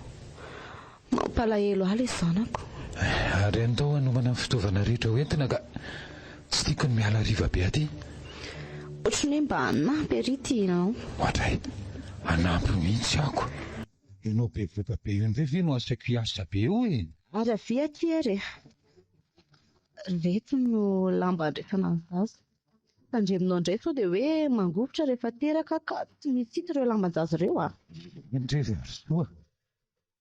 Mampalahelo ahy ilay zanako. Ary andao hanomana ny fitaovana rehetra hoentina ka tsy tiako ny miala hariva be aty. Ohatrany hoe mba hanampy ery tianao. Ohatray, hanampy mihitsy ako. Ianao be voka be io ndray ve no asaiko hiasa be io e. Ary avy aty ary. Reto no lamba andrefana ny zaza. Tandreminao indray sao dia hoe mangovitra rehefa teraka ka tsy misy hita ireo lamban-jaza ireo ah. Indrevy ary soa.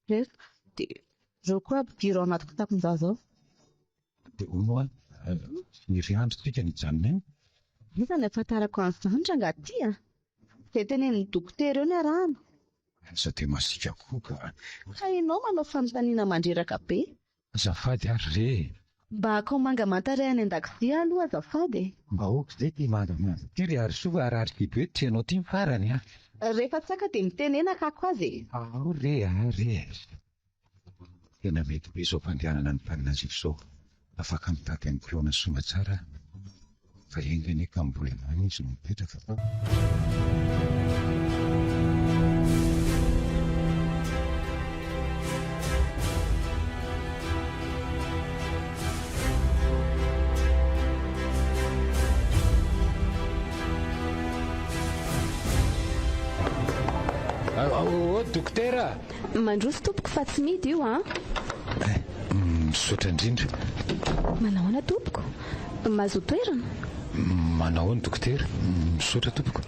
Reto dia ireo koa ampidirao ao anaty kitaponjaza ao. Dia hono ny riandro tsika ny janona iny. Iza ny ahafantarako an'izany ranga aty ah. Dia tenenin'ny dokotera eo ny arahana. Aza dia masika koa ka. Ka ianao manao fanontaniana mandreraka be. Azafady ary re. Mba ako manga mantaray any an-dakozia aloha azafady. Mba aoko izay tia mangamanga tiry ary soa ary kidy hoe tianao tia mifarany ah. Rehefa tsaka dia mitenenaka ako azy. Ao re are. Tena mety be izao fandehanana ny mpanina izao. Afaka mitady amin'ny mpiona soa tsara. Fa engany ka mbola any izy no mipetraka. Dokotera! Mandroso tompoko fa tsy midy io ah. Misaotra indrindra. Manao tompoko? Mahazo toerana? Manao dokotera? Misaotra tompoko.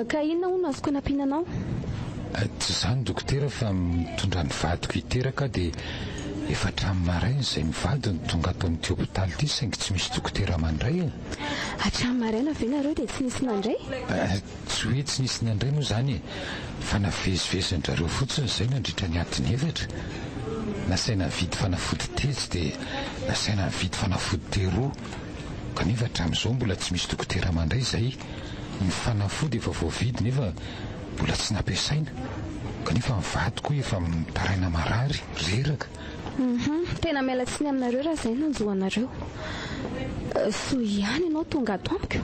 Ka inona hono azoko nampiananao? Tsy izany dokotera fa mitondra ny vadiko hiteraka dia efa hatramin'ny maraina izay mivady ny tonga ato amin'ity hopitaly ity saingy tsy misy dokotera mandray. Hatramin'ny maraina ve nareo dia tsy nisy nandray? Tsy hoe tsy nisy nandray moa izany fa navezivezin'izareo fotsiny izay nandritra ny adiny efatra. Nasaina vidy fanafody tezy dia nasaina vidy fanafody teroa kanefa hatramin'izao mbola tsy misy dokotera mandray izay. Ny fanafody efa voavidy nefa mbola tsy nampiasaina kanefa mivady koa efa mitaraina marary reraka. Tena miala tsiny aminareo raha izay nanjoanareo. Soa ihany ianao tonga ato amiko.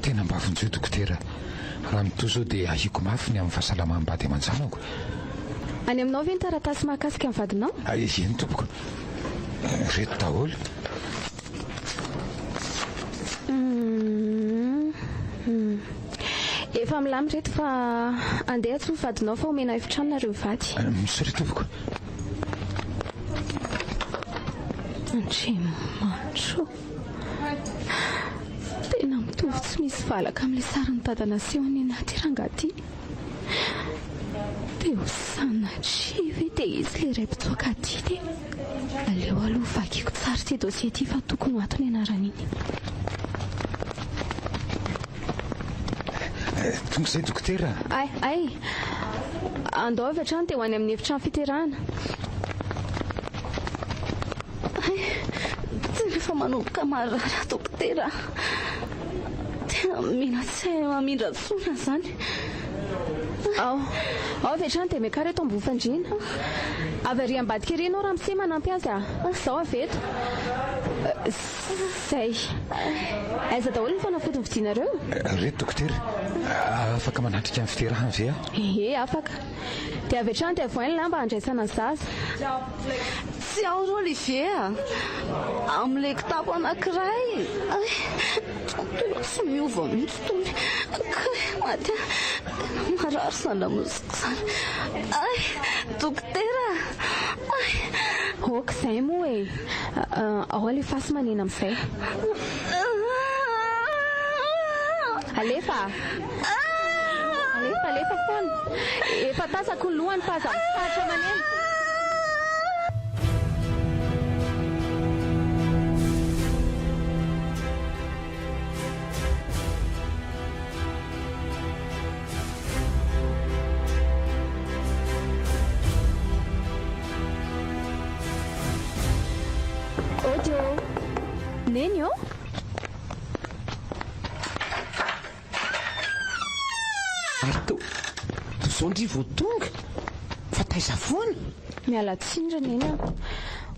Tena mbavinjeo dokotera. Raha mitoa izao dia ahiako mafy ny amin'ny fahasalamam-bady aman-janako. Any aminao ve ny taratasy mahakasika ny vadinao? Eny tompoko. Reto daholo. Efa milamy reto fa andeha tsy ny vadinao fa omena efitrano nareo vady. Misy re tompoko. Andriamanitro. Tena mitovy tsy misy valaka amin'ilay sarin'ny dadana seho any anaty rangaty. Dia ho sanatry dia izy ilay iray mpitsoaka adidy. Aleo aloha vakiako tsara ty dosie ity fa tokony ho ato ny anarany iny. Tonga izay dokotera. Ay, andao avy hatrany dia ho any amin'ny efitrano fiterahana. Rehefa manomboka marary dokotera. Tena mila tsy mamindra tsona izany. Ao avy hatrany dia miakara eto ambony-fandriana. Avy ary ambadika ery ianao raha misy manampy azy ah. Izao avy eto. Zay. Aiza daholo ny fanafody novidinareo? Reto dokotera. Afaka manatrika amin'ny fiterahana ve ah? Afaka. Dia avy hatrany dia voainy lamba handraisana ny zaza. Tsy ao ro Olivier amin'ilay kitapo anankiray. Tsy miova mihitsy tony. Maty marary sana mozika izany. Dokotera. Oka izay moa e. Ao ilay fasy manena amin'izay. Alefa foana. Efa tasako ny lohany fa aza mifatra manena. Odio. Neny io? Ary to zao ndry vao tonga fa taiza foana. Miala tsindra neny a.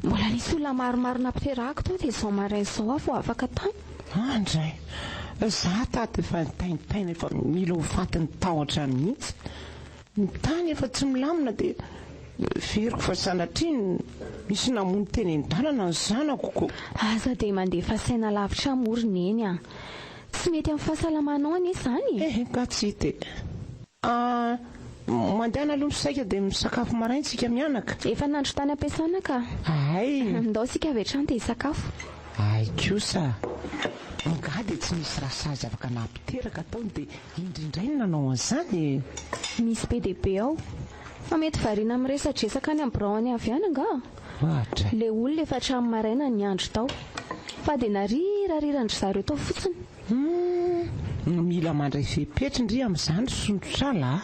Mbola nisy olona maromaro nampiterahako tao dia izao maraina izao aho vao afaka tany. Andray, za tady efa taintaina efa mila ho fatin'ny tahotra mihitsy. Ny tany efa tsy milamina dia veriko fa sanatria misy namono teny an-dalana ny zanako ko. Aza dia mandefa saina lavitra morona eny a. Tsy mety amin'ny fahasalamanao anie izany. Ka tsy te. Mandehana aloha misaika dia misakafo maraintsika mianaka. Efa nandro tany ampiasana ka. Ay, Andao sika avy hatrany dia hisakafo. ay kosa. Nga dia tsy misy raha sazy afaka nampiteraka taony dia indrindray no nanao an'izany. Misy be dia be ao. Fa mety variana miresadresaka any amin'ny birao any avy any anga. Ohatra. Ilay olona efa hatramin'ny maraina ny andro tao. Fa dia narirarandry zareo tao fotsiny. Mila mandray fepetra ndry amin'izany sondrotrala.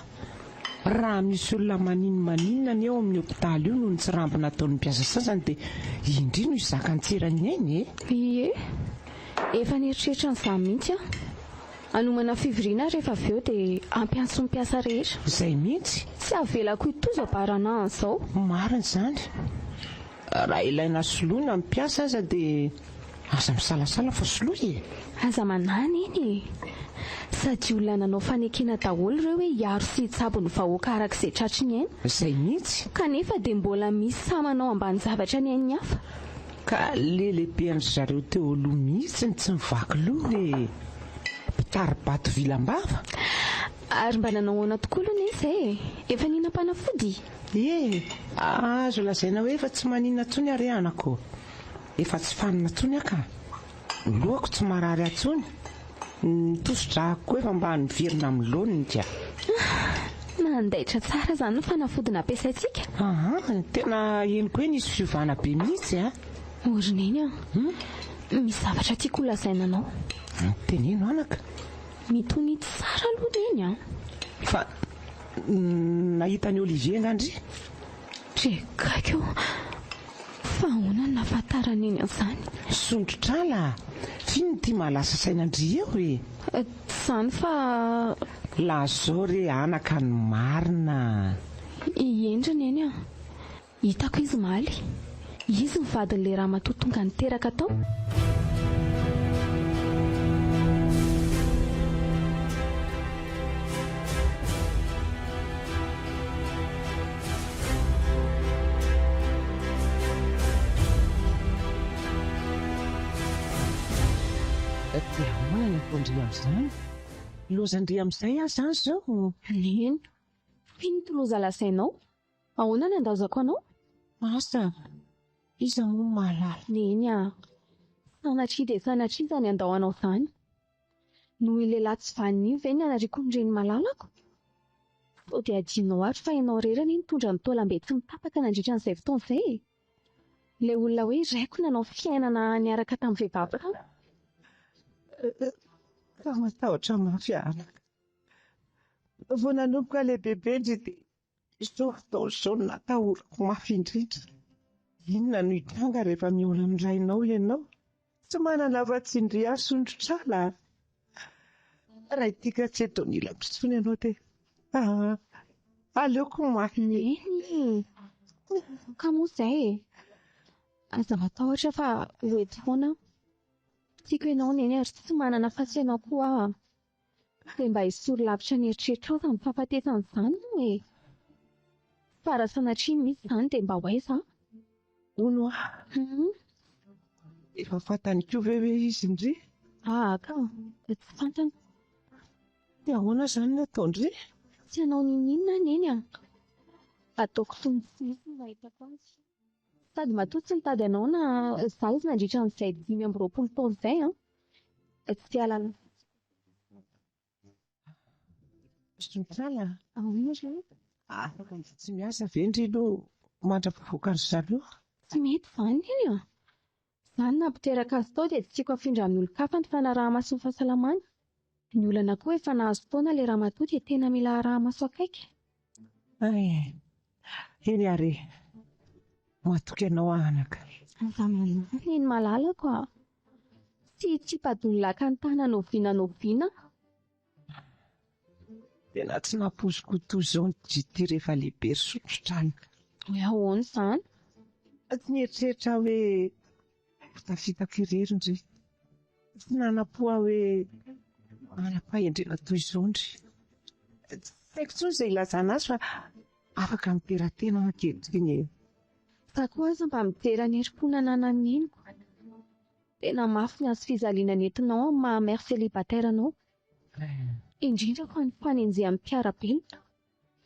Raha misy olona maninona ny eo amin'ny hopitaly io no tsy rambo nataon'ny mpiasa sasany dia indri no izaka antserany eny. Ie, efa nieritreritra n'izany mihitsy a. Anomana fivoriana rehefa avy eo dia ampiantso ny mpiasa rehetra. Izay mihitsy. Tsy avelako itozo barana an'izao. Marina izany. Raha ilaina soloina ny mpiasa aza dia aza misalasala fa soloy. Aza manany eny. Sady olona nanao fanekena daholo ireo hoe hiaro sy hitsabo ny vahoaka arak'izay tratriny aina. Izay mihitsy. Kanefa dia mbola misy samanao ambany zavatra ny ain'ny hafa. Ka lelehibe an'ny zareo teo aloha mihitsy ny tsy mivaky loha hoe mpitary-bato vilam-bava. Ary mba nanao ahoana tokoa aloha ny izay. Efa ninam-panafody. Azo lazaina hoe efa tsy manina intsony ary anako. Efa tsy fanina intsony aka. Lohako tsy marary intsony. Tosidrahako koa efa mba niverina amin'ny laoniny dia. Nandaitra tsara izany no fanafody nampiasaintsika. Tena henoko hoe nisy fiovana be mihitsy a. Orina eny a. Misy zavatra tiako lazaina anao. Teneno anaka. Mitony tsara aloha eny a. Fa nahita ny Olivier ngandry. Trekako. Fa ahoana ny nahafantarana eny an'izany. Sondrotrala. Fino tia malasa sainandry eo e. Izany fa lazao re anaka ny marina. Iendrina eny a. Hitako izy maly. Izy mivadin'ilay raha matotonga niteraka tao. Dia ahoana ny ataondry amin'izany? Lozandry amin'izay aho izany izao. Neny. Fino toloza lasainao. Ahoana ny andaozako anao? Asa, iza moa mahalala. Neny a. Sanatria dia sanatria izany andao anao izany. Noho ilay latsy vanio ve ny anariko ny reny malalako? Sao dia adinao ato fa ianao rerany nitondra ny tolam-be tsy mitapaka nandritra n'izay fotoana izay. Ilay olona hoe raiko nanao fiainana niaraka tamin'ny vehivavy ka. Ka matahotra mafy anaka. Vao nanomboka ilay bebe indry dia izao fotoana izao natahorako mafy indrindra. Inona no hitranga rehefa mihaona amin'irainao ianao? Tsy manana afa-tsindry ahy sondrotrala. Raha itika tsy eto nila mpisony ianao dia aleoko mafy. Neny. Ka moa izay. Aza matahotra fa ho eto foana. Tiako ianao neny ary tsy manana fahasiana koa. Dia mba hisoro lavitra ny eritreretra ao izany fahafatesana izany moa e. Fa raha sanatria misy izany dia mba ho aiza. Hono efa fantany koa ve hoe izy indry? Ka tsy fantany. Dia ahoana izany ny ataondry? Tsy hanao ninona neny a. Ataoko tombontsiny ny mahitako azy. Sady matoa tsy nitady anao na izaho izy nandritra n'izay 5 taona izay a. Tsy alala. Sondrotrala. Ahoana izany? Afaka tsy miasa ve indry no mandrapavoaka ny zareo? Tsy mety izany eny a. Izany nampiteraka azy tao dia tsy tiako afindra amin'ny olon-kafa ny fanaraha-maso ny fahasalamana. Ny olana koa efa nahazo fotoana ilay raha matoa dia tena mila araha-maso akaiky. Eny are. Matoky ianao anaka. Azamanana ny malalako a. Tsy tsipadony laka ny tanana noviana. Tena tsy nampozikoto izao ty rehefa lehibe ry sotrotrano. Hoe ahoana izany? Tsy nieritreeritra hoe tafitako irery ndry. Tsy nanapoha hoe manapa-endrena toy izao ndry. Tsy haiko intsony izay ilazana azy fa afaka mitera-tena ankehitriny. Fa koa aza mba mitera ny herim-pona nananeniko. Tena mafy ny azo fizaliana nentinao amin'ny maha mère célibataire anao. Indrindra fa ny fanenjehan'ny mpiarabelona.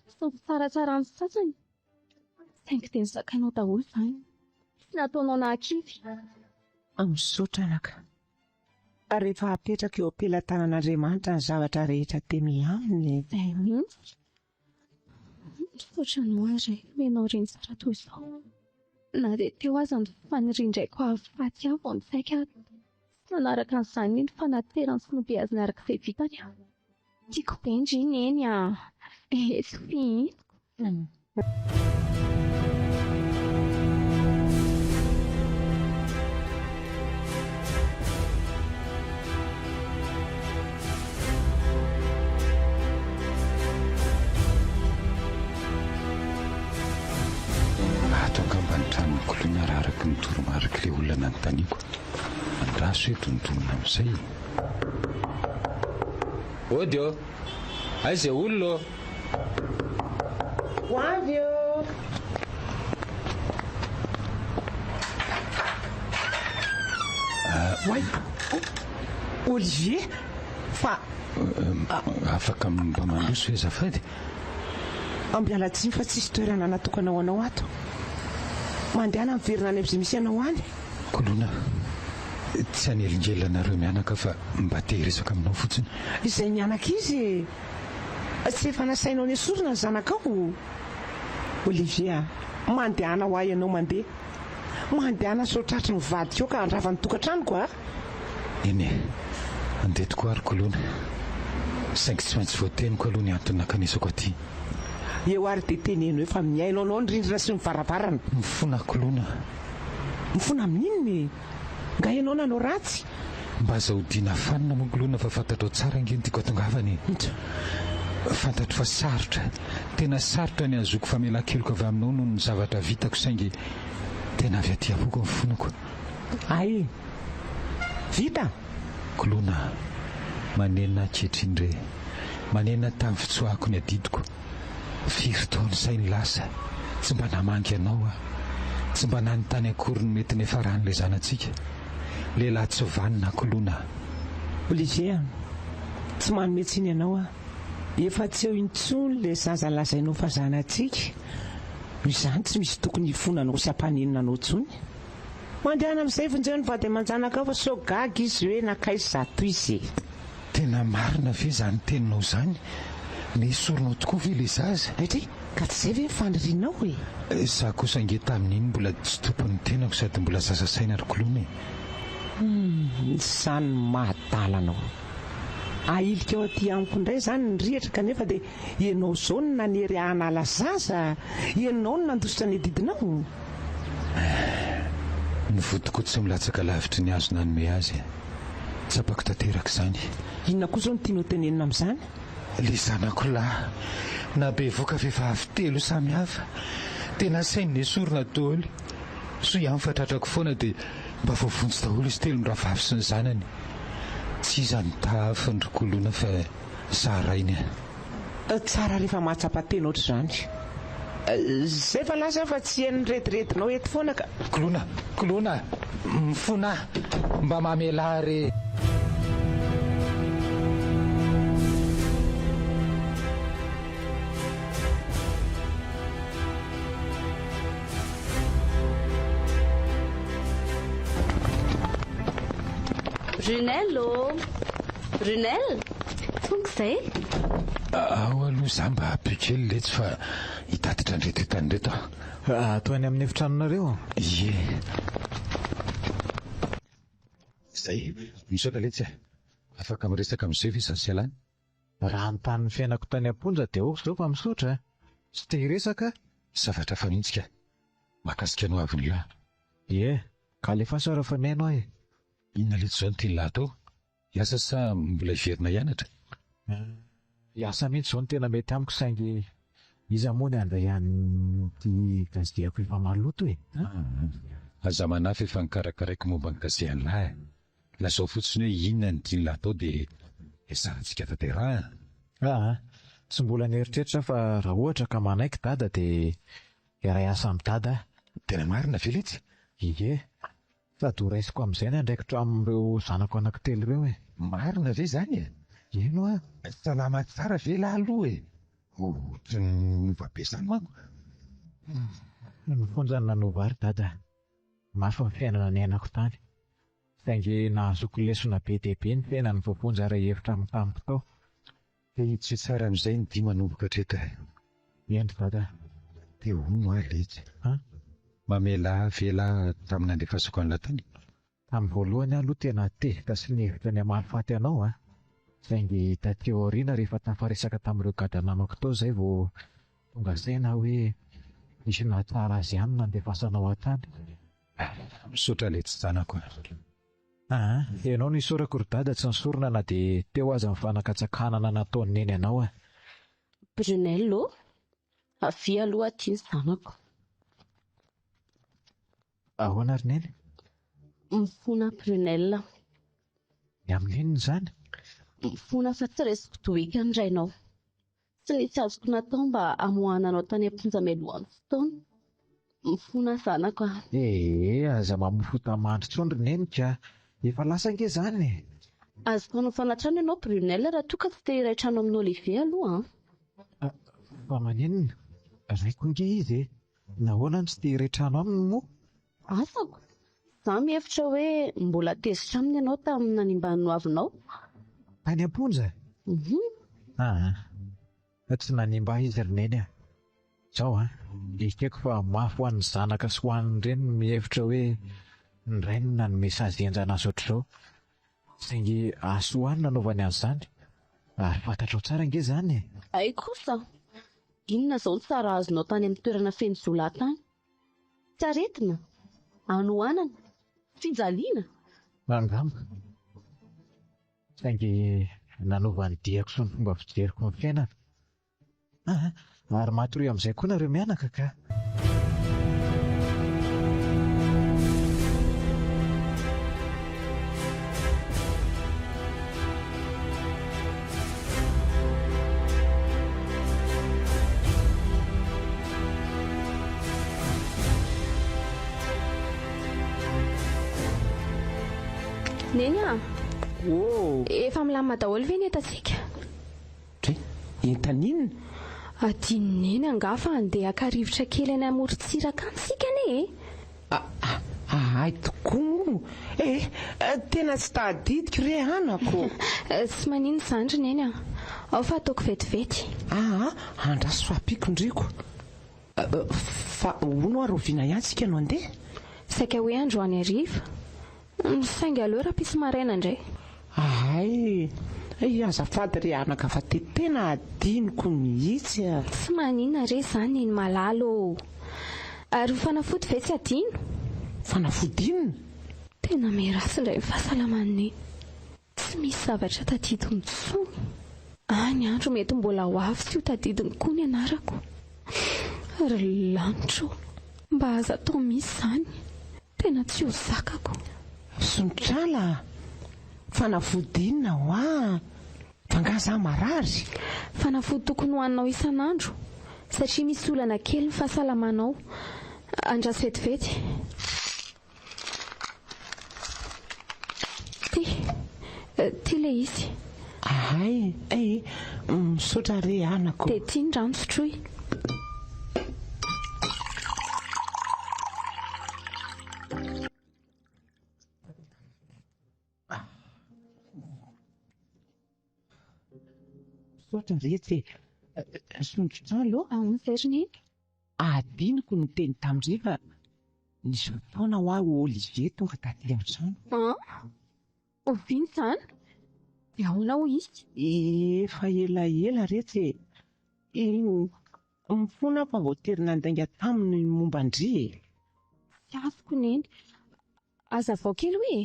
Sy ny tsaratsara ny sasany. Saingy teny zakainao daholo izany. Tsy nataonao nankivy. Misaotra anaka. Rehefa apetraka eo am-pelatanan'Andriamanitra ny zavatra rehetra teny aminy. Mihitsy. Misaotra ny hoazy menao reny tsara toy izao. Na dia teo aza ny faniriandraiko ahafaty aho vao misaika ato. Tsy nanaraka an'izany ny fanaterany sy nobeaziny araka izay vitany. Tiako be indriny eny sy fihinako. Trano kolona raha araka ny toromarika ilay olona nanontaniako. Andraso eto ny tolona amin'izay. Ody eo, aiza olona? Ho avy eo. Way, Olivier, fa afaka mba mandroso hoe zafady? Ambialatsiny fa tsisy toerana natokana ho anao ato. Mandehana miverina any amin'izay misy anao any. Kolona, tsy anelingelanareo mianaka fa mba te hiresaka aminao fotsiny. Izay mianaka izy, tsy efa nasainao ny esorina ny zanakao. Olivier, mandehana ho ahy ianao mandeha. Mandehana saotratry ny vadiko ka andravany tokantranoko a. Eny e, andetiko ary kolona. Saingy tsy maintsy voateniko aloha ny antony nakanesako aty. Eo ary dia teneno efa miainao anao ny rindrina sy ny varavarana. Mifona kolona. Mifona amin'inony? Nga ianao nanao ratsy? Mba zahodina fanina moa kolona fa fantatrao tsara angeny tiako atongavany. Fantatro fa sarotra. Tena sarotra ny azoko famelan-keloko avy aminao noho ny zavatra vitako saingy tena avy aty avoko ny fonako. Ay, vita? Kolona, manenina ankehitriny re. Manenina tamin'ny fitsoahako ny adidiko. Firy taona sainy lasa. Tsy mba namangy anao a. Tsy mba nanontany akory ny mety nefaran'ilay zanantsika. Lehilahy tsy vanina kolona. Olivier, tsy manome tsiny ianao a. Efa tsy eo intsony ilay zaza lazainao fa zanantsika. Izany tsy misy tokony hifonanao sy hampanenina tsony. Mandehana amin'izay vonjeo ny vady aman-janaka fa so gaga izy hoe nakaizy zato izy. Tena marina ve izany teninao izany? Nesorinao tokoa ve ilay zaza? Etry, ka tsy izay ve fanirianao e? Za kosa ange tamin'iny mbola tsy tompon'ny tenako sady mbola zaza saina ry kolona e. Izany mahatalanao. Ahilika eo aty amiko indray izany ny rihatra kanefa dia ianao izao no nanery hanala zaza, ianao no nandositra ny adidinao. Ny vodiko tsy milatsaka lavitry ny azo nanome azy. Tsapako tanteraka izany. Inona koa izao no tianao tenenina amin'izany? Le zanako lahy na be voaka vehivavy telo samy hafa. Tena sainy nesorina daholo. So ihany fatratrako foana dia mba voavonjy daholo izy telo miravavy sy ny zanany. Tsy izany tahafa ny kolona fa zarainy. Tsara rehefa mahatsapa-tena ohatr'izany. Zay fa lasa fa tsy hain'ny retiretinao eto foana ka. Kolona, mifona mba mamela re. Runello, Runel, tonga izay? Ao aloha za mba apekely letsy fa hitatitra andreto etandreto aho. Toy any amin'ny efitranonareo? Ie. Zay, misaotra letsy afaka miresaka amin'izay ve za sy alany? Raha ny fiainako tany am-ponja dia oako izao fa misaotra. Tsy te hiresaka? Zavatra fanitsika. Mahakasika anao avy ny lahy. Ie, ka alefa sara fa miaino ahy. Inona leto izao no tiany lahy tao? Hiasa sa mbola hiverina hianatra? Iasa mihitsy izao no tena mety amiko saingy iza moa ny andray an'ity gazidiako efa maloto e. Aza manafy efa nikarakaraiko momba ny gazy an'ilay. Lazao fotsiny hoe inona ny tian'ilay atao dia esarantsika tanterahana. Tsy mbola nieritreritra fa raha ohatra ka manaiky dada dia iray asa amin'ny dada. Tena marina ve ilay tsy? Ie, sady ho raisiko amin'izay ny andraikitra amin'ireo zanako anankitelo ireo e. Marina ve izany e? Ino a? Salama tsara ve lahy aloha e? Ohatry ny nova be izany manko. Ny fonjany nanova ary dada. Mafy ny fiainana ny ainako tany. Saingy nahazoko lesona be dia be ny fiainany voafonja ray hevitra amin'ny tamiko tao. Dia tsy tsara amin'izay ny dia manomboka hatreto e. Endry dada. Dia hono ahy letsy. Mamela vela tamin'ny andrefasako an'ilay tany. Tamin'ny voalohany aloha tena tehika sy nihevitra ny amalifaty anao a. Saingy taty aoriana rehefa tafaresaka tamin'ireo gadranamako tao izay vao tonga saina hoe nisy nahatsara azy ihany nandefasanao an-tany. Misaotra letsy zanako. Ianao nisorako ry dada tsy nisorona na dia teo aza ny fanakatsakanana nataony neny anao a. Brunello, avy aloha aty ny zanako. Ahoana ry neny? Mifona Brunella. Ny amin'inona izany? Mifona fa tsy resiko tohika ny rainao. Tsy nisy azoko natao mba hamohananao tany am-ponja melohan'ny fotoana. Mifona zanako a. Aza mamofo tamandry tsondry nenika. Efa lasa ange izany. Azoko hanao fanatrano ianao Brunella raha toa ka tsy te hiray trano amin'ny Olivier aloha. Fa maninona? Raiko nge izy e. Nahoana tsy te hiray trano aminy moa? Asako. Za mihevitra hoe mbola tezitra aminy ianao tamin'ny nanimban'ny hoavinao. Tany am-ponja? Tsy nanimba izy ry neny a. Izao ikeko fa mafy ho an'ny zanaka sy ho an'ny reny mihevitra hoe ny renina ny mesazy enjana azy ohatr'izao. Saingy aso hoany nanaovany an'izany. Ary fantatrao tsara nge izany e. Ay kosa. Inona izao ny tsara azonao tany amin'ny toerana feno zola tany? Tsy aretina? Anohanana? Fijaliana? Angamba. Saingy nanova ny diako sy ny fomba fijeriko ny fiainana. Ary matory amin'izay koa nareo mianaka ka. Neny a? Efa milamina daholo ve ny entantsika? Entaninona? Adiny neny angafa andeha haka-rivotra kely any amoron-tsiraka any sika ne? Ay tokoa. Tena tsy tadidiko re anako. Tsy maninona izany ry neny a. Ao fa ataoko vetivety. Andraso fahampikondriko. Fa hono ary oviana ihany sika no andeha? Saika hoe androany hariva. Saingy aleo raha-pisy maraina indray. Azafady ry anaka fa tena adiniko mihitsy. Tsy maninona re izany neny malalo. Ary fanafody ve tsy adino? Fanafodinina? Tena miarasy indray ny fahasalaman'ny. Tsy misy zavatra tadidiny intsony. Any andro mety mbola ho avy tsy ho tadidiny koa ny anarako. Ary lanitro mba aza atao misy izany. Tena tsy ho zakako. Sontrala, fanafodinina ho fangaza marary. Fanafody tokony hohaninao isan'andro satria misy olana kely ny fahasalamanao. Andraso vetivety. Ty le izy. Misaotra re anako. Dia ty ny rano sotroy. Misaotra retsy. Sondrotrano Zeriny. adiniko ny teny tamin-driva nisy fotoana ho aho Olivier tonga taty an-trano. Oviana izany? Dia ahoana ho izy? Efa elaela retsy. Mifona fa voatery nandainga taminy momban-dry. Tsy azoko neny. Aza vao kely hoe?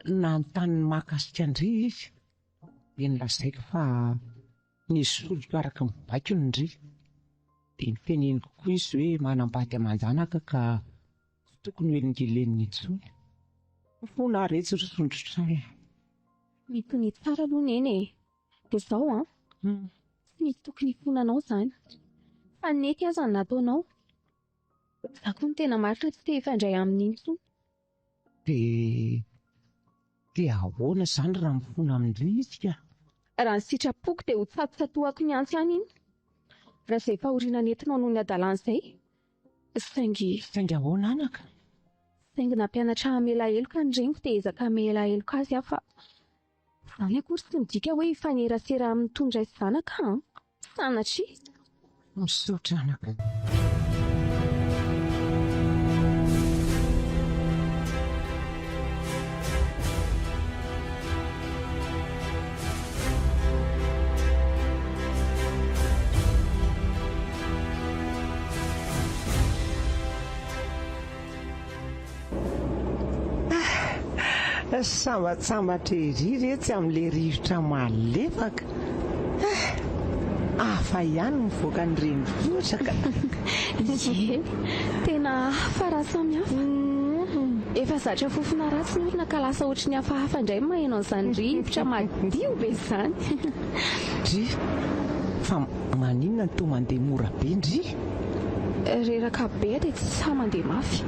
Nanontany mahakasika andry izy. Dia nilazaiko fa ny soloko araka mibaiko ny ndry dia ny teneniko koa izy hoe manambady aman-janaka ka tokony oelingeleniny intsony fona retsy rosondrotrany mitony tsara aloha neny e. Dia izao tsy misy tokony fonanao izany fa nety aza ny nataonao. Za koa ny tena maritra tsy te hifandray amin'iny intsony. dia ahoana izany raha mifona amin'indry izy ka? Raha ny sitrapoko dia ho tsatotsatoako ny antsy ihany iny. Raha izay fahoriana nentinao noho ny adalan'izay. Saingy ahoana anaka? Saingy nampianatra hamela heloka ny reniko dia ezaka hamela heloka azy aho fa izany akory tsy midika hoe hifanerasera amin'ny tondra sy zanaka sanatria. Misaotra anaka. Sambatsambatra ery retsy amin'ilay rivotra malefaka. Hafa ihany mivoaka ny renivohitra. Ie, tena hafa raha samy hafa. Efa zatra fofona ratsy ny orina ka lasa ohatry ny hafahafa indray maheno an'izany rivotra madio be izany. Dry, fa maninona no toa mandeha mora be ndry? Reraka be dia tsy sa mandeha mafy.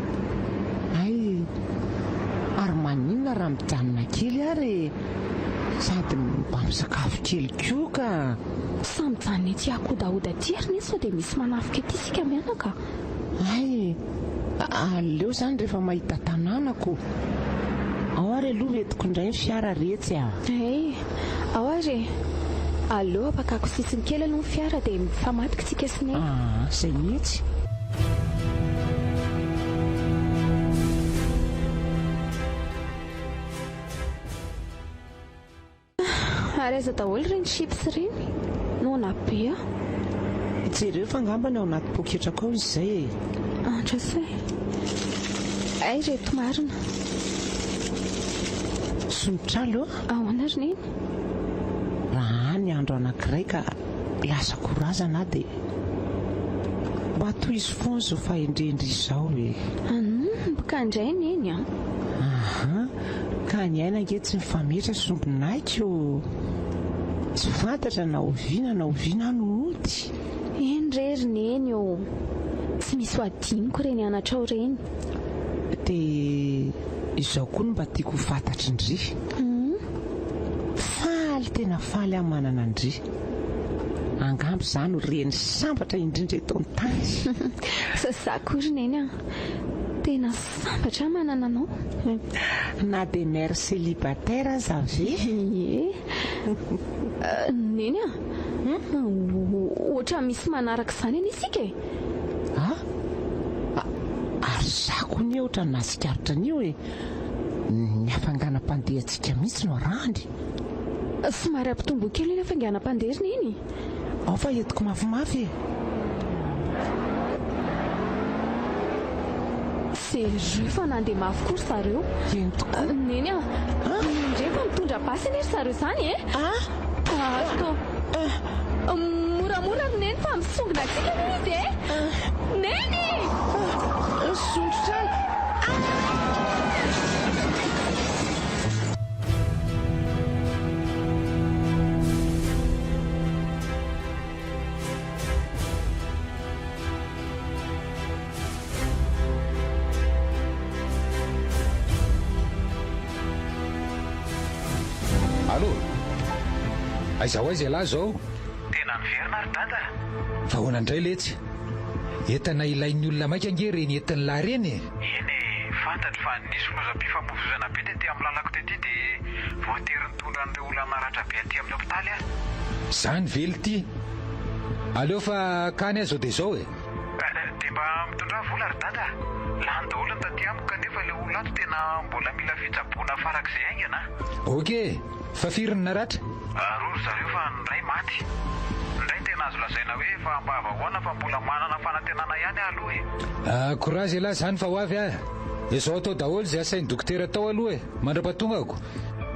Ary maninona raha mijanona kely ary sady mba misakafo kely koa ka. Sa mijanona ety akodaoda tieriny izy sao dia misy manafika ety isika mianaka. Aleo izany rehefa mahita tanànako. Ao ary aloha entiko indray ny fiara retsy ao ary aleo apakako sisiny kely aloha ny fiara dia mifamadika tsika sy ny izay mihitsy. Ary aiza daholo ireny chips ireny nona be jereo fa angambany ao anaty poketra koa izy izay antrasay ay reto marina sonotra alo ahoana ry neny raha ny andro anankiray ka lasa korazana dia mba toy izy foana izao fahendrendry izao mboka indray neny ka ny aina nge tsy mifametra sombinaiko tsy fantatra na oviana no ody. Eny rery neny tsy misy ho adiniko reny anatrao reny. Dia izao koa no mba tiako ho fantatry indry. Faly tena faly amin'ny manana indry. Angambo izany ho reny sambatra indrindra eto an-tany. Za kory neny tena sambatra manana anao. Na dia mère célibataire aza ve? Neny ohatra misy manaraka izany any isika e. Ary zako ny ohatra ny nasikarotra ny hoe ny hafanganam-pandehantsika mihitsy no arahany. Somary ampitombo kely ny hafanganam-pandeha neny. Ao fa entiko mafimafy e. Seriously fa nandeha mafy kory zareo. Neny indray fa mitondra basy nery zareo izany moramora ny neny fa misongona tsika ny izy neny sondrotra. Allo, aizaho aiza lahy zao? Tena miverina ry dada. Fa hoana indray letsy entana ilain'ny olona maika ange reny entin'ny lahy reny. Eny fantatry fa nisy lozam-pifamoivoizana be tety amin'ny lalako tety dia voatery nitondra an'ireo olona naratra be aty amin'ny hopitaly Zany vely ty. Aleo fa kany azo dia izao dia mba mitondra vola ry dada. Lany daholo ny taty amiko kanefa ilay olona ato tena mbola mila fitsaboana farak'izay aingana. Ok, fa firy ny naratra? Rory zareo fa ny ray maty. Ny ray tena azo lazaina hoe fa mba avahoana fa mbola manana fanantenana ihany aloha Courage lahy zany fa ho avy Izao atao daholo izay asain'ny dokotera tao aloha mandrapahatongako.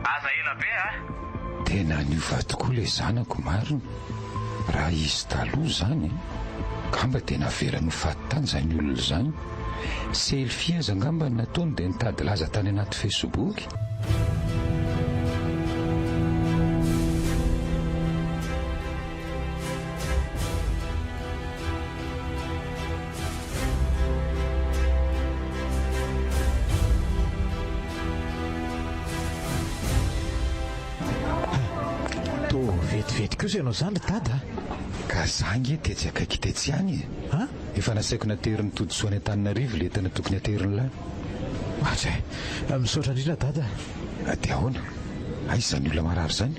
Aza ela be tena niova tokoa ilay zanako marina. Raha izy taloha izany ka mba tena verany ho faty tany izany olona izany. Selfie aza angamba ny nataony dia nitady laza tany anaty Facebook. Vetivety kosa ianao izany dada. Ka zangy tetsy akaiky tetsy any. Efa nasaiko nateriny todi-soany Antananarivo le tena tokony ateriny lahy. Misaotra indrindra dada. Dia ahoana? Aiza izany olona marary izany?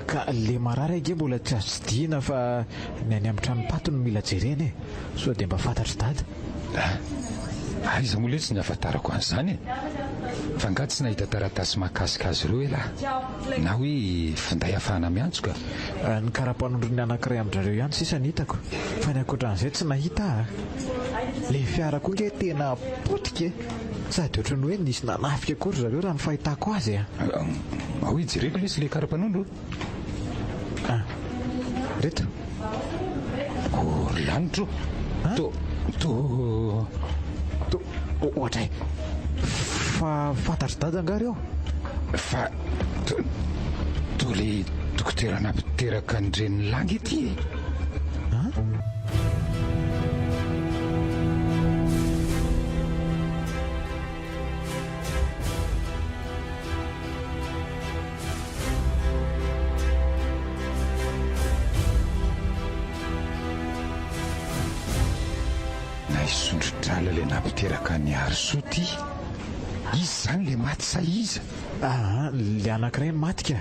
Ka le marary age mbola tsy azo tsidihana fa ny any amin'ny tranopato no mila jereny sao dia mba fantatra dada. Aiza moa le tsy nahafantarako an'izany fa nga tsy nahita taratasy mahakasika azy ireo lahy na hoe finday ahafahana miantsoka. Ny karapanondrony anankiray amin'izareo ihany sisa ny hitako fa ny ankoatran'izay tsy nahita. Le fiara koa nge tena potika sady ohatrany hoe nisy nanafika akory zareo raha ny fahitako azy. Hoe jereko le sy le karapanondro reto lanitro ohatra fa fantatry dada angareo fa to le dokotera nampiteraka nireny langy ety. Naisondrodrala le nampiteraka ny arisoa ty. Izy zany le maty sa iza? Le anankiray matika.